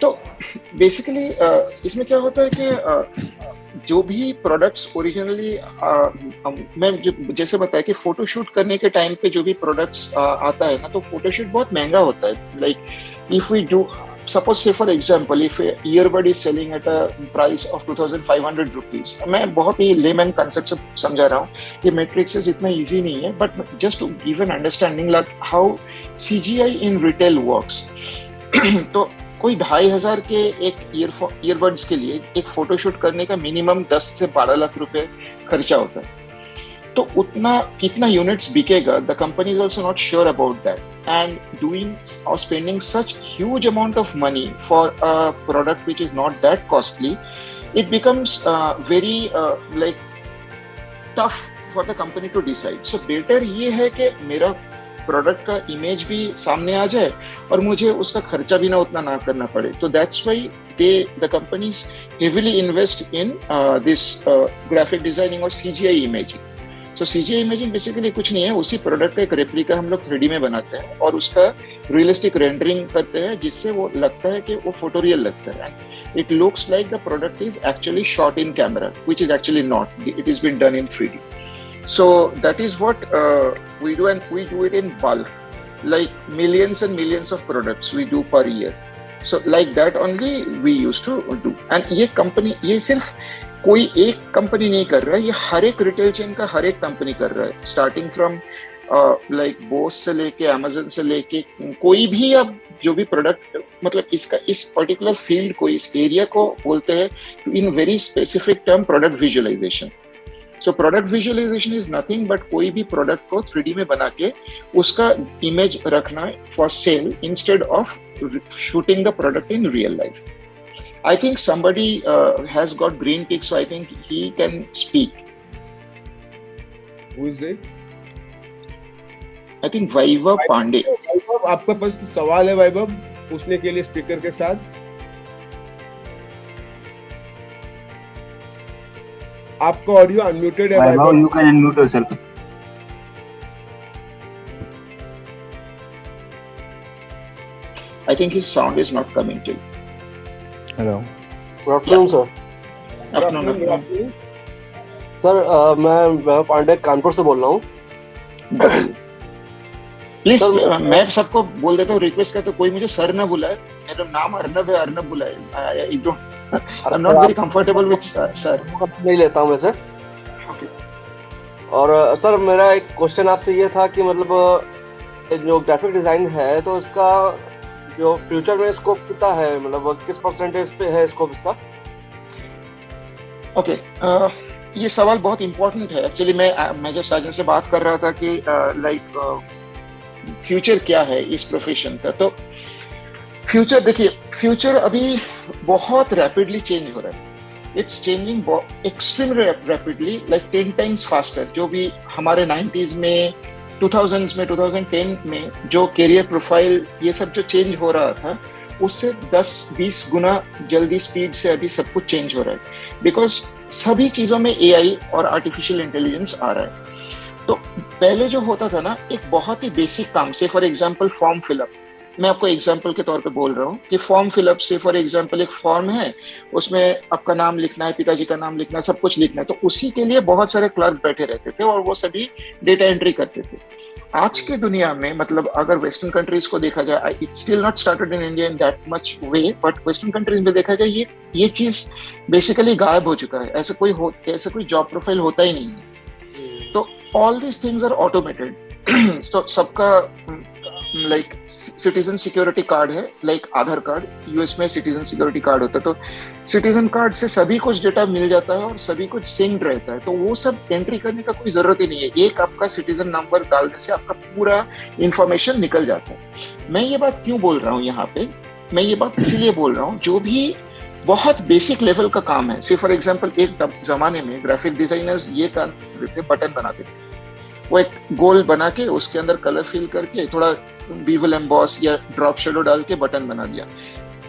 तो बेसिकली इसमें क्या होता है कि जो भी प्रोडक्ट्स ओरिजिनली मैं जैसे बताया कि फोटोशूट करने के टाइम पे जो भी प्रोडक्ट्स आता है ना, तो फोटोशूट बहुत महंगा होता है. Like if we do suppose say for example if a earbud is selling at a price of 2500 rupees, मैं बहुत ही लेमैन कंसेप्ट से समझा रहा हूँ, ये मैट्रिक्स इतना इजी नहीं है, but just to give an understanding like how CGI in retail works. तो कोई 2500 के एक ईयरबड्स के लिए एक फोटोशूट करने का मिनिमम 10 से 12 लाख रुपए खर्चा होता है. तो उतना कितना यूनिट्स बिकेगा, the company is also not sure about that, and doing or spending such huge amount of money for a product which is not that costly, it becomes very like tough for the company to decide. So better ये है कि मेरा product का image भी सामने आ जाए और मुझे उसका खर्चा भी ना उतना ना करना पड़े. तो that's why the companies heavily invest in this graphic designing और CGI imaging. तो सीजीआई इमेजिंग बेसिकली कुछ नहीं है, उसी प्रोडक्ट का एक रेप्लिका हम लोग 3D में बनाते हैं और उसका रियलिस्टिक रेंडरिंग करते हैं, जिससे वो लगता है कि वो फोटो रियल लगता है. It looks like the product is actually shot in camera, which is actually not. It is been done in 3D. So that is what we do, and we do it in bulk, like millions and millions of products we do per year. So like that only we used to do. And ये company, ये सिर्फ कोई एक company नहीं कर रहा है, ये हर एक रिटेल चेन का हर एक कंपनी कर रहा है. स्टार्टिंग फ्रॉम लाइक बोस से लेके अमेजन से लेके कोई भी अब जो भी प्रोडक्ट, मतलब इसका इस पर्टिकुलर फील्ड को, इस एरिया को बोलते हैं in very specific term product visualization. So product visualization is nothing but कोई भी प्रोडक्ट को 3D में बना के उसका इमेज रखना for sale instead of shooting the product in real life. I think somebody has got green tick, so I think he can speak. Who is it? I think Vaibhav Pandey. Vaibhav, आपका पास सवाल है वैभव पूछने के लिए speaker के साथ? आपका audio unmuted है वैभव. You can unmute yourself. I think his sound is not coming till. Hello. Good afternoon, sir. Afternoon. Sir मैं वैभव पांडे कानपुर से बोल रहा हूँ. प्लीज मैं सबको बोल देता हूँ, रिक्वेस्ट करता हूँ कोई मुझे सर ना बुलाए. मेरा नाम अर्नब है, अर्नब बुलाए. I am not very comfortable with sir. नहीं लेता हूँ वैसे. ओके. और सर मेरा एक क्वेश्चन आपसे ये था कि मतलब जो ग्राफिक डिजाइन है तो इसका जो फ्यूचर में स्कोप कितना है, मतलब किस परसेंटेज पे है स्कोप इसका? ओके. ये सवाल बहुत इम्पोर्टेंट है एक्चुअली. मैं जब साजन से बात कर रहा था कि लाइक फ्यूचर क्या है इस प्रोफेशन का, तो फ्यूचर देखिए, फ्यूचर अभी बहुत रैपिडली चेंज हो रहा है. It's changing extremely rapidly, like 10 times faster. जो भी हमारे 90s में, 2000s में, 2010 में जो कैरियर प्रोफाइल ये सब जो चेंज हो रहा था, उससे 10-20 गुना जल्दी स्पीड से अभी सब कुछ चेंज हो रहा है. बिकॉज सभी चीज़ों में एआई और आर्टिफिशियल इंटेलिजेंस आ रहा है. तो पहले जो होता था ना, एक बहुत ही बेसिक काम से फॉर एग्जांपल फॉर्म फिलअप, मैं आपको एग्जांपल के तौर पे बोल रहा हूँ कि फॉर्म फिलअप से फॉर एग्जांपल एक फॉर्म है, उसमें आपका नाम लिखना है, पिताजी का नाम लिखना है, सब कुछ लिखना है. तो उसी के लिए बहुत सारे क्लर्क बैठे रहते थे और वो सभी डेटा एंट्री करते थे. आज के दुनिया में, मतलब अगर वेस्टर्न कंट्रीज को देखा जाए, it still not started in India in that much way, but western countries में देखा जाए ये चीज बेसिकली गायब हो चुका है. ऐसा कोई जॉब प्रोफाइल होता ही नहीं है. तो all these things are automated. तो सबका लाइक सिटीजन सिक्योरिटी कार्ड है, लाइक आधार कार्ड. यूएस में सिटीजन सिक्योरिटी कार्ड होता है, तो सिटीजन कार्ड से सभी कुछ डेटा मिल जाता है और सभी कुछ सिंक्ड रहता है. तो वो सब एंट्री करने का कोई जरूरत ही नहीं है. एक आपका सिटीजन नंबर डालने से आपका पूरा इंफॉर्मेशन निकल जाता है. मैं ये बात क्यों बोल रहा हूँ यहाँ पे? मैं ये बात इसीलिए बोल रहा हूँ, जो भी बहुत बेसिक लेवल का काम है, से फॉर एग्जाम्पल एक जमाने में ग्राफिक डिजाइनर्स ये काम करते थे, बटन बनाते थे. वो एक गोल बना के उसके अंदर कलर फिल करके थोड़ा बीवल एम्बॉस या ड्रॉप शेडो डाल के बटन बना दिया.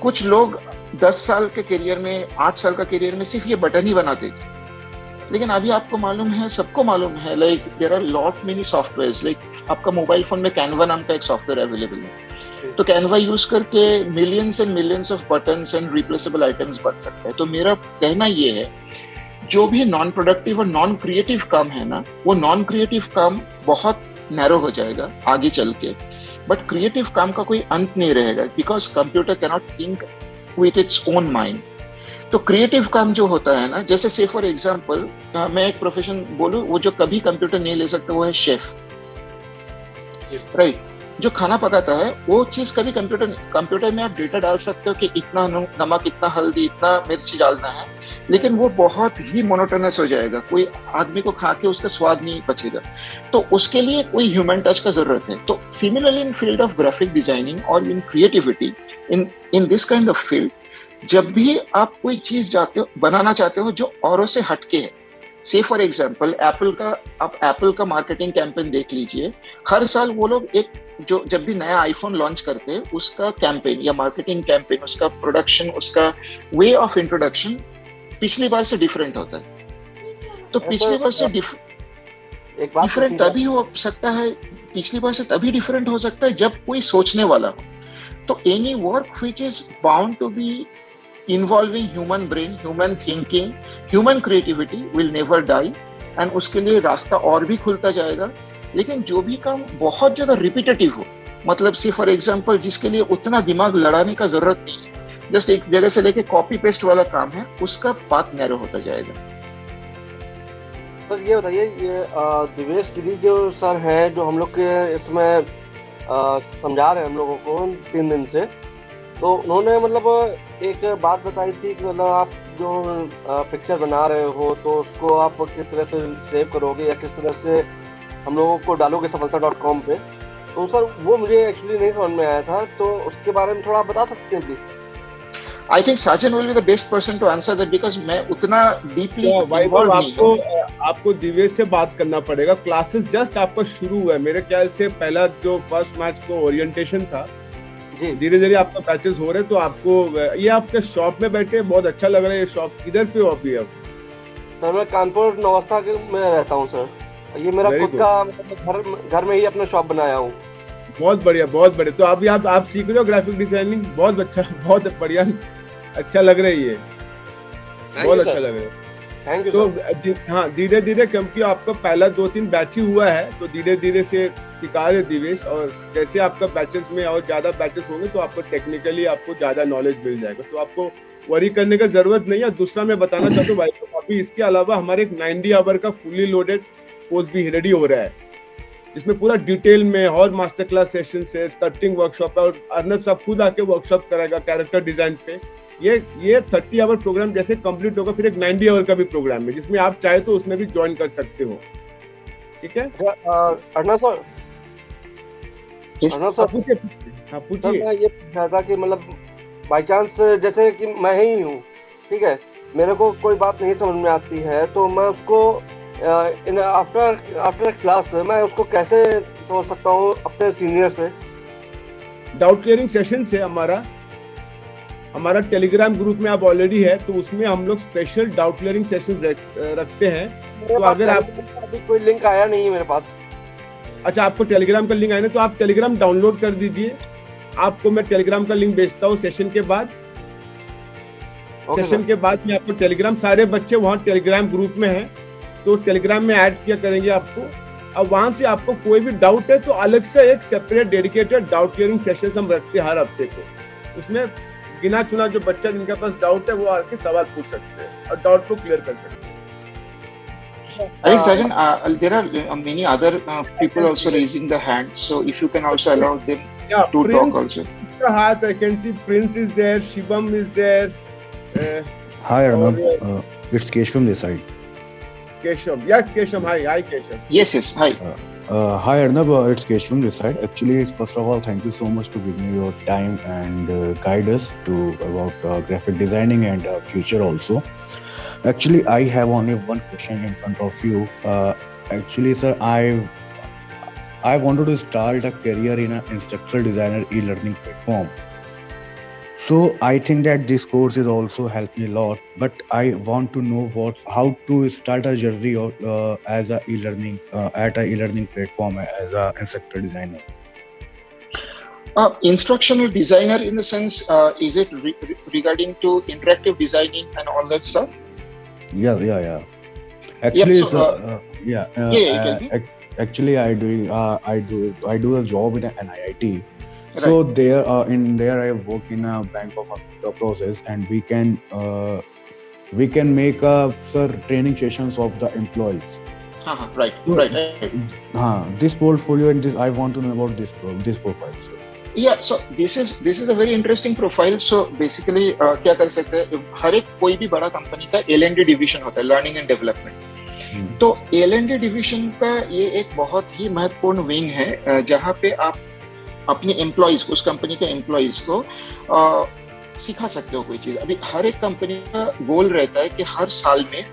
कुछ लोग 10 साल के करियर में, 8 साल का करियर में सिर्फ ये बटन ही बनाते थे. लेकिन अभी आपको मालूम है, सबको मालूम है, like there are lot many softwares. Like आपका मोबाइल फोन में कैनवा नाम का एक सॉफ्टवेयर अवेलेबल है. तो कैनवा यूज करके millions and millions of buttons and replaceable items बन सकते हैं। तो मेरा कहना ये है, जो भी नॉन प्रोडक्टिव और नॉन क्रिएटिव काम है ना, वो नॉन क्रिएटिव काम बहुत नैरो हो जाएगा आगे चल के, बट क्रिएटिव काम का कोई अंत नहीं रहेगा, because computer can not think with its own mind. तो क्रिएटिव काम जो होता है ना, जैसे से फॉर एग्जांपल मैं एक प्रोफेशन बोलूं, वो जो कभी कंप्यूटर नहीं ले सकता वो है शेफ, राइट? जो खाना पकाता है वो चीज कभी कंप्यूटर में आप डेटा डाल सकते हो कि इतना नमक, इतना हल्दी, इतना मिर्ची डालना है, लेकिन वो बहुत ही मोनोटोनस हो जाएगा, कोई आदमी को खा के उसका स्वाद नहीं बचेगा। तो उसके लिए कोई ह्यूमन टच का जरूरत है। तो similarly in field of graphic designing और in creativity, in this kind of field, जब भी आप कोई चीज बनाना चाहते हो जो औरों से हटके है, से फॉर एग्जाम्पल आप एप्पल का मार्केटिंग कैंपेन देख लीजिए। हर साल वो लोग जब भी नया आईफोन लॉन्च करते हैं, उसका कैंपेन या मार्केटिंग कैंपेन, उसका प्रोडक्शन, उसका वे ऑफ इंट्रोडक्शन पिछली बार से डिफरेंट होता है। तो पिछली बार से डिफरेंट तभी हो सकता है, पिछली बार से तभी डिफरेंट हो सकता है जब कोई सोचने वाला हो। तो any work which is bound to be involving human brain, human thinking, human creativity will never die, and उसके लिए रास्ता और भी खुलता जाएगा। लेकिन जो भी काम बहुत ज्यादा रिपीटेटिव हो, मतलब से फॉर एग्जांपल जिसके लिए उतना दिमाग लड़ाने का जरूरत नहीं है, जस्ट एक जगह से लेके कॉपी पेस्ट वाला काम है, उसका पाथ नैरो होता जाएगा। सर ये बताइए, ये दिवेश गिरी जो सर हैं, जो हम लोग के इसमें समझा रहे हैं हम लोगों को 3 दिन से, तो उन्होंने मतलब एक बात बताई थी कि मतलब आप जो पिक्चर बना रहे हो तो उसको आप किस तरह से सेव करोगे या किस तरह से हम लोगों को डालोगे सफलता.com पे। तो सर वो मुझे एक्चुअली नहीं समझ में आया था, तो उसके बारे में थोड़ा बता सकते हैं please? I think Sajan will be the best person to answer that, because मैं उतना deeply involved नहीं हूँ। आपको दिवेश से बात करना पड़ेगा। क्लासेस जस्ट आपका शुरू हुआ है, मेरे ख्याल से पहला जो फर्स्ट मैच को ओरिएंटेशन था, धीरे धीरे आपका बैचेस हो रहे हैं। तो आपको ये आपके शॉप में बैठे बहुत अच्छा लग रहा है। ये शॉप किधर पे हो अभी? अब सर मैं कानपुर नवस्था में रहता हूँ सर। ये मेरा खुद का घर में ही अपना शॉप बनाया हूँ। बहुत बढ़िया, बहुत बढ़िया। तो अभी आप सीख रहे हो ग्राफिक डिजाइनिंग? बहुत अच्छा, बहुत बढ़िया, अच्छा लग रही है, बहुत अच्छा लग रहा है। Thank you. तो हाँ, धीरे धीरे, क्योंकि आपका पहला 2-3 बैच ही हुआ है, तो धीरे धीरे से सिखा रहे दिवेश, और जैसे आपका बैचेस में और ज्यादा बैचेस होंगे तो आपको टेक्निकली आपको ज्यादा नॉलेज मिल जाएगा, तो आपको वरी करने का जरूरत नहीं है। दूसरा मैं बताना चाहता हूँ भाई को, अभी इसके अलावा हमारे एक 90 आवर का फुली लोडेड कोर्स भी रेडी हो रहा है, जिसमें पूरा डिटेल में और मास्टर क्लास सेशन है, स्कल्पटिंग वर्कशॉप है, और अर्नब साहब खुद आके वर्कशॉप कराएगा कैरेक्टर डिजाइन पे। ये 30 आवर प्रोग्राम जैसे कंप्लीट होगा, फिर एक 90 आवर का भी प्रोग्राम है, जिसमें आप चाहे तो उसमें भी ज्वाइन कर सकते हो। ठीक है अर्नब सर? पूछिए। मैं ये पूछ रहा था कि मतलब बाई चांस जैसे कि मैं ही हूँ, ठीक है, मेरे को कोई बात नहीं समझ में आती है, तो मैं उसको आफ्टर क्लास मैं उसको कैसे समझ सकता हूँ अपने सीनियर से? डाउट क्लियरिंग सेशन से हमारा टेलीग्राम ग्रुप में आप ऑलरेडी है, तो उसमें हम लोग स्पेशल डाउट क्लियरिंग सेशंस रखते हैं। तो अगर आप अभी कोई लिंक आया नहीं है मेरे पास। अच्छा, आपको टेलीग्राम का लिंक आया ना, तो आप टेलीग्राम डाउनलोड कर दीजिए। आपको मैं टेलीग्राम का लिंक भेजता हूँ सेशन के बाद। सेशन के बाद में आपको टेलीग्राम, सारे बच्चे वहाँ टेलीग्राम ग्रुप में हैं, तो टेलीग्राम में ऐड किया करेंगे आपको। अब वहां से आपको कोई भी डाउट है तो अलग से एक separate dedicated doubt clearing session हम रखते हैं हर हफ्ते को। उसमें गिना चुना जो बच्चा जिनके पास डाउट है वो आके सवाल पूछ सकते हैं और डाउट को क्लियर कर सकते हैं। I think Sajan, there are many other people also raising the hand, so if you can also allow them to talk also. Hath, I can see Prince is there, Shivam is there. Hi Arnab, it's Keshvam this side. Kesham, yeah, Kesham, hi Kesham. Yes, hi. Hi Arnab, it's Keshvam this side. Actually, first of all, thank you so much to give me your time and guide us about graphic designing and future also. Actually, I have only one question in front of you. Actually, sir, I wanted to start a career in an instructional designer e-learning platform. So I think that this course is also helped me a lot. But I want to know how to start a journey as a e-learning at a e-learning platform as a instructor designer. Instructional designer in the sense, is it regarding to interactive designing and all that stuff? Yeah. Actually, Yeah, so, you tell me. actually, I do a job in an IIT. Right. So there I work in a bank of a process, and we can make sir training sessions of the employees. Right. So, Right. this portfolio and this I want to know about this profile, sir. Yeah, so this is a very interesting profile. So basically क्या कर सकते हैं, हर एक कोई भी बड़ा company का L&D division होता है, लर्निंग एंड डेवलपमेंट। तो L&D डिवीजन का ये एक बहुत ही महत्वपूर्ण विंग है जहाँ पे आप अपने एम्प्लॉइज को, उस कंपनी के एम्प्लॉइज को सिखा सकते हो कोई चीज। अभी हर एक कंपनी का गोल रहता है कि हर साल में,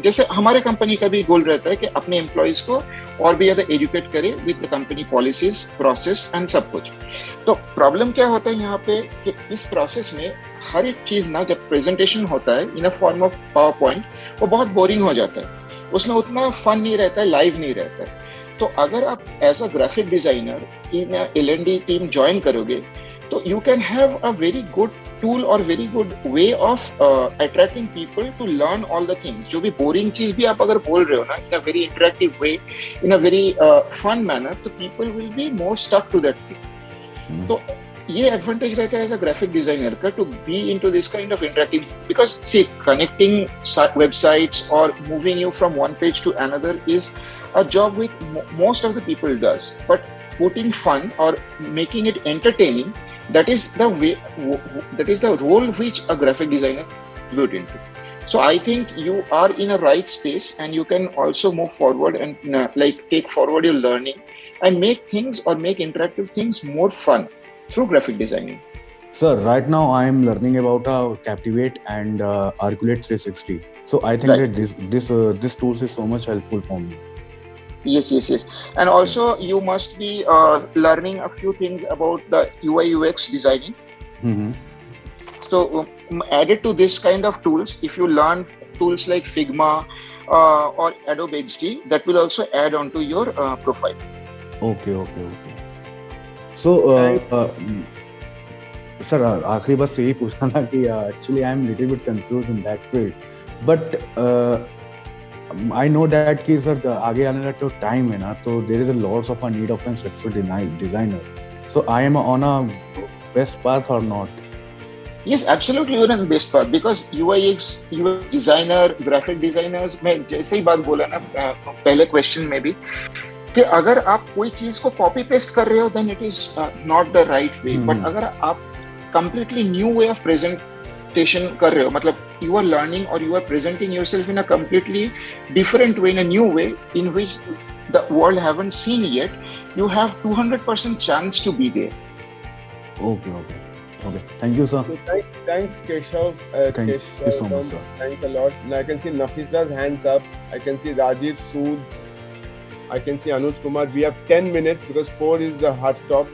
जैसे हमारे कंपनी का भी गोल रहता है कि अपने एम्प्लॉइज को और भी ज्यादा एजुकेट करे with the company policies, process and सब कुछ। तो प्रॉब्लम क्या होता है यहाँ पे कि इस प्रोसेस में हर एक चीज ना, जब प्रेजेंटेशन होता है in a form of PowerPoint, वो बहुत बोरिंग हो जाता है, उसमें उतना फन नहीं रहता है, लाइव नहीं रहता है। तो अगर आप as a graphic designer in L&D team join करोगे तो you can have a very good tool और very good way of attracting people to learn all the things. जो भी बोरिंग चीज भी आप अगर बोल रहे हो ना, in a very interactive way, in a very fun manner, तो people will be more stuck to that thing. तो ये एडवांटेज रहता है एज अ ग्राफिक डिजाइनर का, to be into this kind of interacting, because see connecting websites और moving you from one page to another is a job which most of the people does, but putting fun or making it entertaining, that is the way, that is the role which a graphic designer built into. So I think you are in a right space, and you can also move forward and like take forward your learning and make things or make interactive things more fun through graphic designing. Sir, right now I am learning about Captivate and Arculate 360. So I think Right. that this tools is so much helpful for me. Yes. And also you must be learning a few things about the UI UX designing. Mm-hmm. So added to this kind of tools, if you learn tools like Figma or Adobe XD, that will also add on to your profile. Okay. So sir, आखिरी बस यही पूछना था कि actually I am little bit confused in that field, but I know that कि sir आगे आने का जो टाइम है ना, तो there is a lots of a need of a structural designer. So I am on a best path or not? Yes, absolutely, you're on the best path, because UX designer, graphic designers, मैं जैसे ही बात बोला ना पहले question में भी, कि अगर आप कोई चीज को कॉपी पेस्ट कर रहे हो then it is not the right way. But अगर आप completely new way of presentation कर रहे हो, मतलब you are learning or you are presenting yourself in a completely different way, in a new way in which the world haven't seen yet, you have 200% chance to be there. Okay. Thank you, sir. So thanks Keshav. Thank you so much, sir. Thanks a lot. Now I can see Nafisa's hands up. I can see Rajiv, Sood. I can see Anuj Kumar. We have 10 minutes because 4 is a hard stop.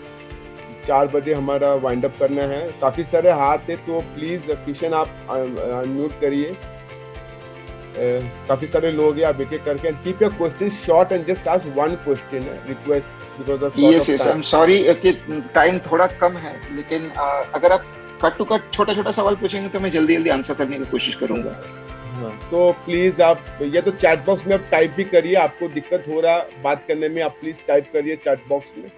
4 बजे हमारा wind up करना है। काफी सारे हाथ है, तो please Kishan आप अनम्यूट करिए। काफी सारे लोग हैं, आप एक एक करके keep your question short and just ask one question, request because of Yes, I am sorry कि टाइम थोड़ा कम है, लेकिन अगर आप कट टू कट छोटा सवाल पूछेंगे तो मैं जल्दी आंसर करने की कोशिश करूंगा। हाँ, तो प्लीज आप या तो चैट बॉक्स में आप टाइप भी करिए, आपको दिक्कत हो रहा बात करने में, आप प्लीज टाइप करिए चैट बॉक्स में।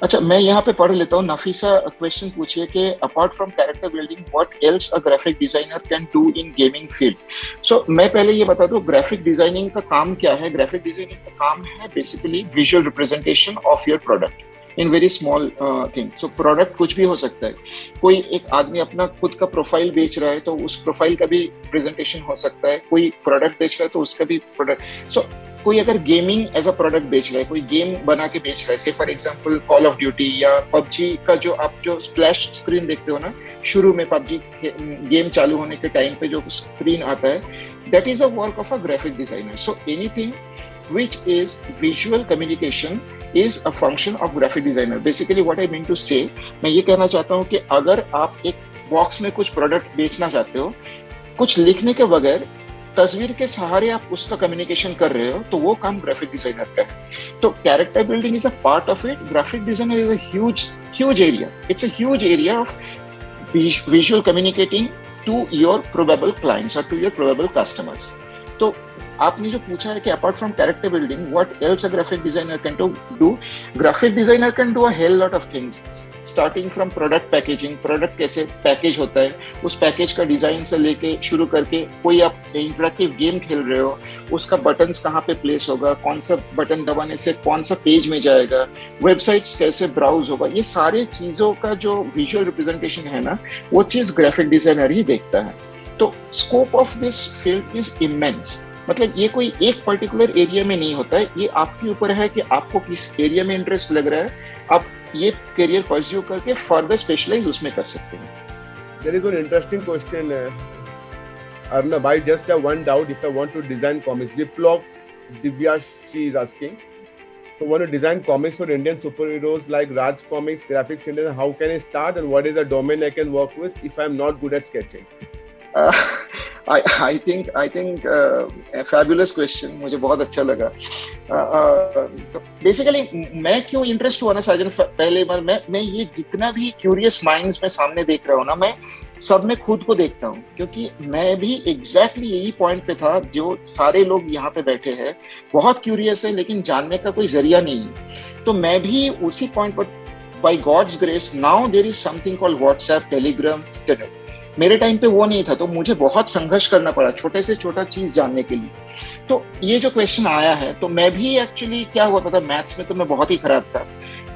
अच्छा, मैं यहाँ पे पढ़ लेता हूँ। नफीसा क्वेश्चन पूछिए कि apart from character building what else a graphic designer can do in gaming field. So मैं पहले ये बता दूं ग्राफिक डिजाइनिंग का काम क्या है। ग्राफिक डिजाइनिंग का काम है basically visual representation of your product in very small thing. So product कुछ भी हो सकता है। कोई एक आदमी अपना खुद का प्रोफाइल बेच रहा है तो उस प्रोफाइल का भी प्रेजेंटेशन हो सकता है। कोई प्रोडक्ट बेच रहा है तो उसका भी प्रोडक्ट। सो कोई अगर गेमिंग एज अ प्रोडक्ट बेच रहा है, कोई गेम बना के बेच रहा है, से for example call of duty या पबजी का जो आप जो स्प्लैश स्क्रीन देखते हो ना, शुरू में पबजी गेम चालू होने के टाइम पे जो स्क्रीन आता है, that is a work of a graphic designer. So anything which is visual communication is a function of graphic designer. Basically what I mean to say, मैं ये कहना चाहता हूँ कि अगर आप एक बॉक्स में कुछ प्रोडक्ट बेचना चाहते हो, कुछ लिखने के बगैर तस्वीर के सहारे आप उसका कम्युनिकेशन कर रहे हो, तो वो काम ग्राफिक डिजाइनर का है। तो character building is a part of it. Graphic designer is a huge area, it's a huge area of visual communicating to your probable clients or to your probable customers. तो आपने जो पूछा है कि apart from character building, what else a graphic designer can do? Graphic designer can do a hell lot of things. Starting from product packaging, product कैसे package होता है, उस पैकेज का डिजाइन से लेके शुरू करके, कोई आप इंटरेक्टिव गेम खेल रहे हो, उसका बटन्स कहाँ पे प्लेस होगा, कौन सा बटन दबाने से कौन सा पेज में जाएगा, वेबसाइट्स कैसे ब्राउज होगा, ये सारे चीजों का जो विजुअल रिप्रेजेंटेशन है ना, वो चीज ग्राफिक डिजाइनर ही देखता है। तो scope of this field is immense. मतलब ये कोई एक पर्टिकुलर एरिया में नहीं होता है, ये आपके ऊपर है कि आपको किस एरिया में इंटरेस्ट लग रहा है, आप ये करियर परस्यू करके फर्दर स्पेशलाइज उसमें कर सकते हैं। There is one interesting question, Arnab. I just have one doubt. If I want to design comics, Viplov Divya, she is asking. So, want to design comics for Indian superheroes like Raj Comics, graphics Indian. How can I start, and what is a domain I can work with if I am not good at sketching? I think a fabulous question, मुझे बहुत अच्छा लगा। तो basically मैं क्यों interest हुआ ना साजन, पहले बार मैं ये जितना भी क्यूरियस माइंड्स में सामने देख रहा हूँ ना, मैं सब में खुद को देखता हूँ, क्योंकि मैं भी एग्जैक्टली यही पॉइंट पे था जो सारे लोग यहाँ पे बैठे हैं, बहुत क्यूरियस है लेकिन जानने का कोई जरिया नहीं है। तो मैं भी उसी पॉइंट पर, by God's grace, now there is something called WhatsApp, Telegram, internet. मेरे टाइम पे वो नहीं था, तो मुझे बहुत संघर्ष करना पड़ा छोटे से छोटा चीज जानने के लिए। तो ये जो क्वेश्चन आया है, तो मैं भी एक्चुअली क्या हुआ था, मैथ्स में तो मैं बहुत ही खराब था।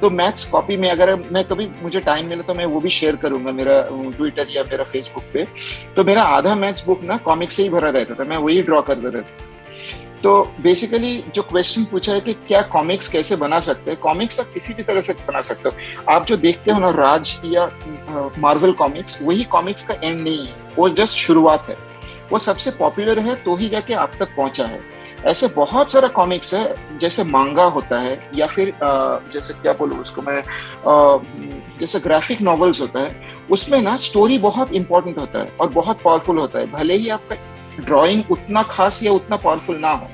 तो मैथ्स कॉपी में अगर मैं कभी मुझे टाइम मिला तो मैं वो भी शेयर करूंगा मेरा ट्विटर या मेरा फेसबुक पे। तो मेरा आधा मैथ्स बुक ना कॉमिक से ही भरा रहता था, मैं वही ड्रॉ करता रहता। तो बेसिकली जो क्वेश्चन पूछा है कि क्या कॉमिक्स कैसे बना सकते हैं, कॉमिक्स आप किसी भी तरह से बना सकते हो। आप जो देखते हो ना राज या मार्वल कॉमिक्स, वही कॉमिक्स का एंड नहीं है, वो जस्ट शुरुआत है। वो सबसे पॉपुलर है तो ही जाके आप तक पहुंचा है। ऐसे बहुत सारा कॉमिक्स है, जैसे मांगा होता है, या फिर जैसे क्या बोलूं उसको मैं, जैसे ग्राफिक नॉवेल्स होता है, उसमें ना स्टोरी बहुत इंपॉर्टेंट होता है और बहुत पावरफुल होता है। भले ही आपका ड्राइंग उतना खास या उतना पावरफुल ना हो,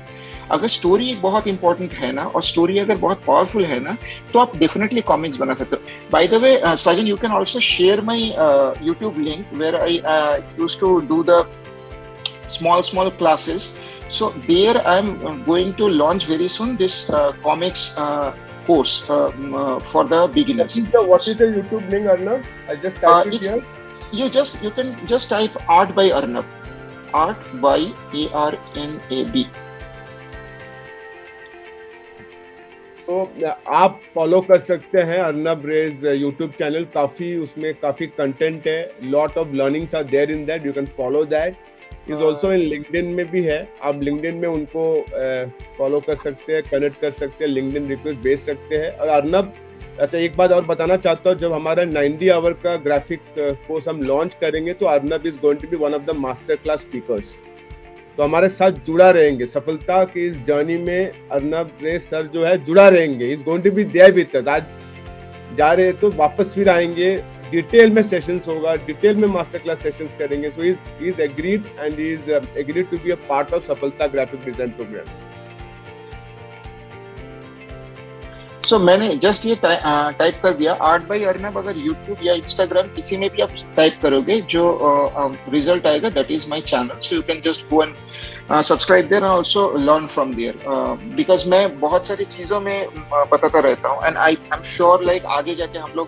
अगर स्टोरी बहुत इंपॉर्टेंट है ना, और स्टोरी अगर बहुत पावरफुल है ना, तो आप डेफिनेटली कॉमिक्स बना सकते हो। By the way Sajan, you can also share my YouTube link where I used to do the small classes. So there I am going to launch very soon this comics course for the beginners. What is the YouTube link, Arnab? I just type it here. You can just type Art by Arnab. Art by ARNAB. तो आप follow कर सकते हैं Arnab raise YouTube channel, उसमें काफी content है, lot of learnings are there in that, you can follow that. Is also in LinkedIn में भी है, आप लिंक्डइन में उनको फॉलो कर सकते हैं, कनेक्ट कर सकते हैं, लिंक्डइन रिक्वेस्ट भेज सकते हैं। और अर्नब, अच्छा एक बात और बताना चाहता हूँ, जब हमारा 90 आवर का ग्राफिक कोर्स हम लॉन्च करेंगे तो Arnab is going to be one of the master class speakers, तो हमारे साथ जुड़ा रहेंगे। सफलता की इस जर्नी में अर्नब रे सर जो है जुड़ा रहेंगे, is going to be there with us. आज जा रहे तो वापस फिर आएंगे, डिटेल में सेशंस होगा, डिटेल में मास्टर क्लास सेशंस करेंगे। So is agreed and is agreed to be a part of Safalta graphic design programs. So मैंने जस्ट ये टाइप कर दिया आर्ट बाय अर्नब। अगर यूट्यूब या इंस्टाग्राम किसी में भी आप टाइप करोगे, जो रिजल्ट आएगा that is my channel. So you can just go and subscribe there and also learn from there, because मैं बहुत सारी चीज़ों में बताता रहता हूँ। And I am sure like आगे जाके हम लोग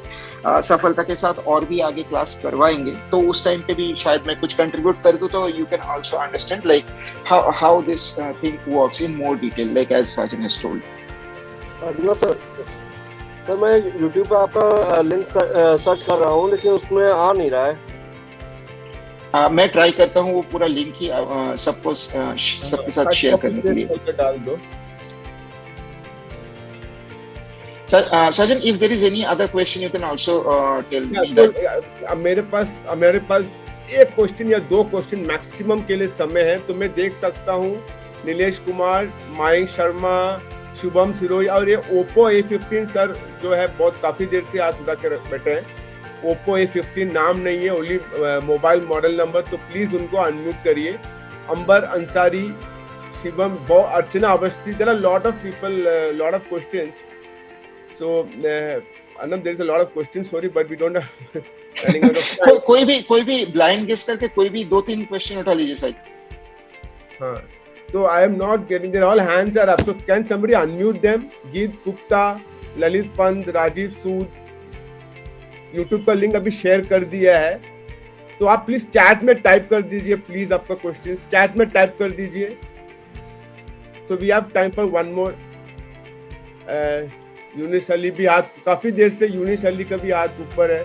सफलता के साथ और भी आगे क्लास करवाएंगे, तो उस टाइम पे भी शायद मैं कुछ कंट्रीब्यूट कर दूँ, तो you can also understand like how this thing works in more detail, like as Sajan has told. Sir मैं YouTube पे आपका लिंक सर्च कर रहा हूँ, लेकिन उसमें आ नहीं रहा है। मैं ट्राई करता हूँ वो पूरा लिंक ही सबको सबके साथ शेयर करने के लिए डाल दो। Sajan, if there is any other question, you can also tell me that. मेरे पास एक क्वेश्चन या दो क्वेश्चन मैक्सिमम के लिए समय है, तो मैं देख सकता हूँ नीलेश कुमार, माइक शर्मा, शुभम सिरोही, और ये ओप्पो A15 सर जो है बहुत काफी देर से हाथ उठा कर बैठे हैं। ओप्पो A15 नाम नहीं है, ओनली मोबाइल मॉडल नंबर, तो प्लीज उनको अनम्यूट करिए। Ambar Ansari, Shivam, Archana Avasti. There are a lot of people, lot of questions. So, Arnab, there is a lot of questions. Sorry, but we don't have running out of time. कोई भी blind guess करके कोई भी 2-3 question उठा लीजिए शायद. हाँ. So I am not getting there. All hands are up. So can somebody unmute them? Geet Gupta, Lalit Pant, Rajiv Sood. YouTube का लिंक अभी शेयर कर दिया है, तो आप प्लीज चैट में टाइप कर दीजिए, प्लीज आपका क्वेश्चन चैट में टाइप कर दीजिए. So we have time for one more. Younis Ali भी हाथ, काफी देर से यूनिस अली का भी हाथ ऊपर है,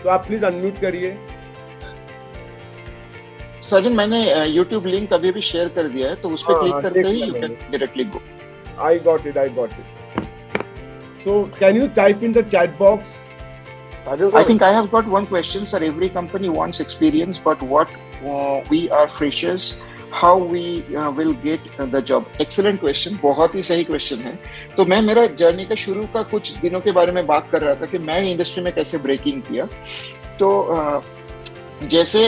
तो आप प्लीज अनम्यूट करिए. सजन, मैंने YouTube लिंक अभी भी शेयर कर दिया है, तो उस पर क्लिक करते ही you can directly go. I got it. So can you type in the chat box? I think I have got one question, sir. Every company wants experience, but what we are freshers, how we will get the job? Excellent question, बहुत ही सही question है. तो मैं मेरा journey का शुरू का कुछ दिनों के बारे में बात कर रहा था कि मैं इंडस्ट्री में कैसे ब्रेकिंग किया. तो जैसे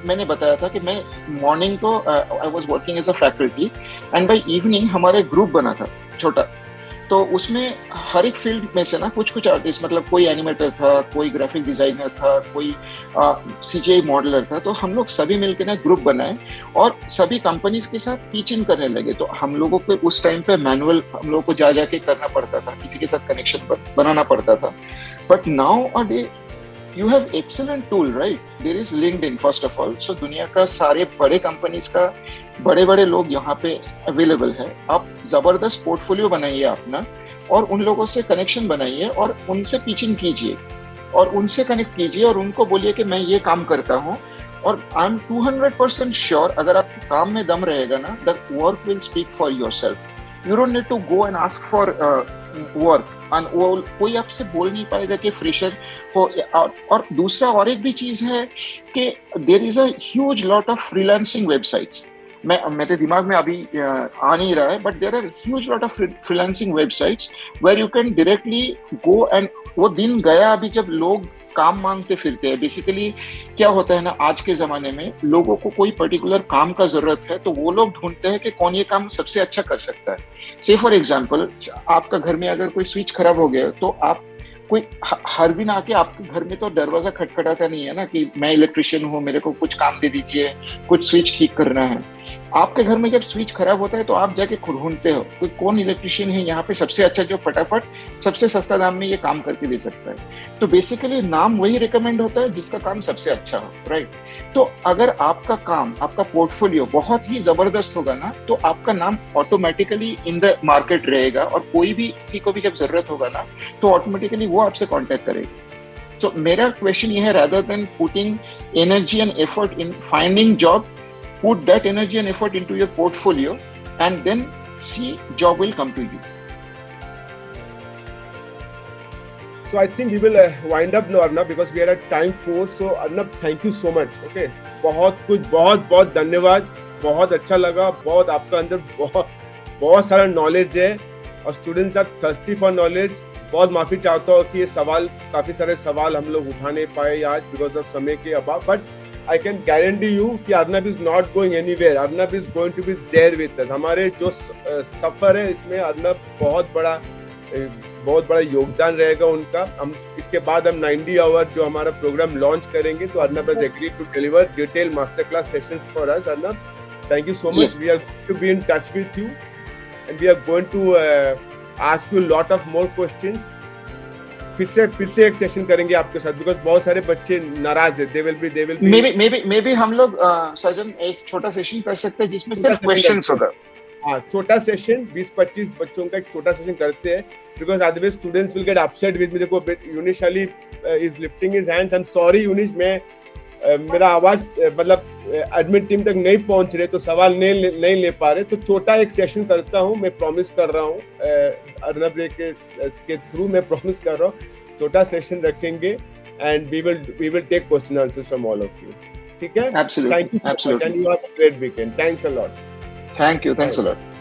मैंने बताया था कि मैं मॉर्निंग को I was working as a faculty and by evening हमारे ग्रुप बना था छोटा. तो उसमें हर एक फील्ड में से ना कुछ आर्टिस्ट, मतलब कोई एनिमेटर था, कोई ग्राफिक डिजाइनर था, कोई सीजीआई मॉडलर था. तो हम लोग सभी मिलकर ना ग्रुप बनाए और सभी कंपनीज के साथ पिच इन करने लगे. तो हम लोगों को उस टाइम पे मैनुअल हम लोगों को जाके करना पड़ता था, किसी के साथ कनेक्शन बनाना पड़ता था. But now a day you have excellent tool, right? There is LinkedIn first of all. So दुनिया का सारे बड़े कंपनीज का बड़े लोग यहाँ पे अवेलेबल है. आप जबरदस्त पोर्टफोलियो बनाइए अपना और उन लोगों से कनेक्शन बनाइए और उनसे पिचिंग कीजिए और उनसे कनेक्ट कीजिए और उनको बोलिए कि मैं ये काम करता हूँ. और आई एम 200% श्योर, अगर आपके काम में दम रहेगा ना, the work will speak for yourself. You don't need to go and ask for work. कोई आपसे बोल नहीं पाएगा कि फ्रेशर हो. और दूसरा और एक भी चीज है कि there is a huge lot of freelancing websites. मेरे दिमाग में अभी आ नहीं रहा है, but there are huge lot of freelancing websites where you can directly go and. वो दिन गया अभी जब लोग काम मांगते फिरते हैं. बेसिकली क्या होता है ना, आज के जमाने में लोगों को कोई पर्टिकुलर काम का जरूरत है, तो वो लोग ढूंढते हैं कि कौन ये काम सबसे अच्छा कर सकता है. से फॉर एग्जांपल, आपका घर में अगर कोई स्विच खराब हो गया तो आप कोई हर दिन आके आपके घर में तो दरवाजा खटखटाता नहीं है ना कि मैं इलेक्ट्रिशियन हूँ, मेरे को कुछ काम दे दीजिए, कुछ स्विच ठीक करना है. आपके घर में जब स्विच खराब होता है तो आप जाके खुद ढूंढते हो कोई कौन इलेक्ट्रिशियन है यहाँ पे सबसे अच्छा, जो फटाफट सबसे सस्ता दाम में ये काम करके दे सकता है. तो बेसिकली नाम वही रिकमेंड होता है जिसका काम सबसे अच्छा हो, राइट? तो अगर आपका काम, आपका पोर्टफोलियो बहुत ही जबरदस्त होगा ना, तो आपका नाम ऑटोमेटिकली इन द मार्केट रहेगा और कोई भी किसी को भी जब जरूरत होगा ना, तो ऑटोमेटिकली वो आपसे कॉन्टेक्ट करेगा. तो मेरा क्वेश्चन ये है, rather than putting energy and effort in finding job, put that energy and effort into your portfolio and then see job will come to you. So I think we will wind up now, Arnab, because we are at time 4. So Arnab, thank you so much. Okay, बहुत धन्यवाद. बहुत अच्छा लगा. बहुत आपका अंदर बहुत सारा नॉलेज है और students are thirsty for knowledge. बहुत माफी चाहता हूँ कि ये काफी सारे सवाल हम लोग उठा नहीं पाए आज बिकॉज ऑफ समय के अभाव. But I can guarantee you कि Arnab is not going anywhere. Arnab is going to be there with us. हमारे जो सफर है इसमें अर्नब बहुत बड़ा योगदान रहेगा उनका. हम इसके बाद हम 90 आवर जो हमारा प्रोग्राम लॉन्च करेंगे, तो Arnab has agreed to deliver detailed masterclass sessions for us. Arnab, thank you so much. Yes. We are going to be in touch with you and we are going to ask you a lot of more questions. फिर से एक session करेंगे आपके साथ because बहुत सारे बच्चे नाराज है. They will be may be हम लोग सजन एक छोटा सेशन कर सकते हैं जिसमें सिर्फ क्वेश्चंस होगा. हाँ, छोटा सेशन 20-25 बच्चों का एक छोटा सेशन करते हैं because otherwise students will get upset with me. देखो, Yunish Ali is lifting his hands. I am sorry Yunish, मैं मेरा आवाज मतलब एडमिन टीम तक नहीं पहुंच रहे तो सवाल नहीं ले पा रहे. तो छोटा एक सेशन करता हूँ, मैं प्रॉमिस कर रहा हूँ अर्नब के थ्रू मैं प्रॉमिस कर रहा हूँ छोटा सेशन रखेंगे and we will take question answers from all of you. ठीक है? Absolutely. Thank you and you have a great weekend. Thanks a lot. Thank you. Thanks a lot.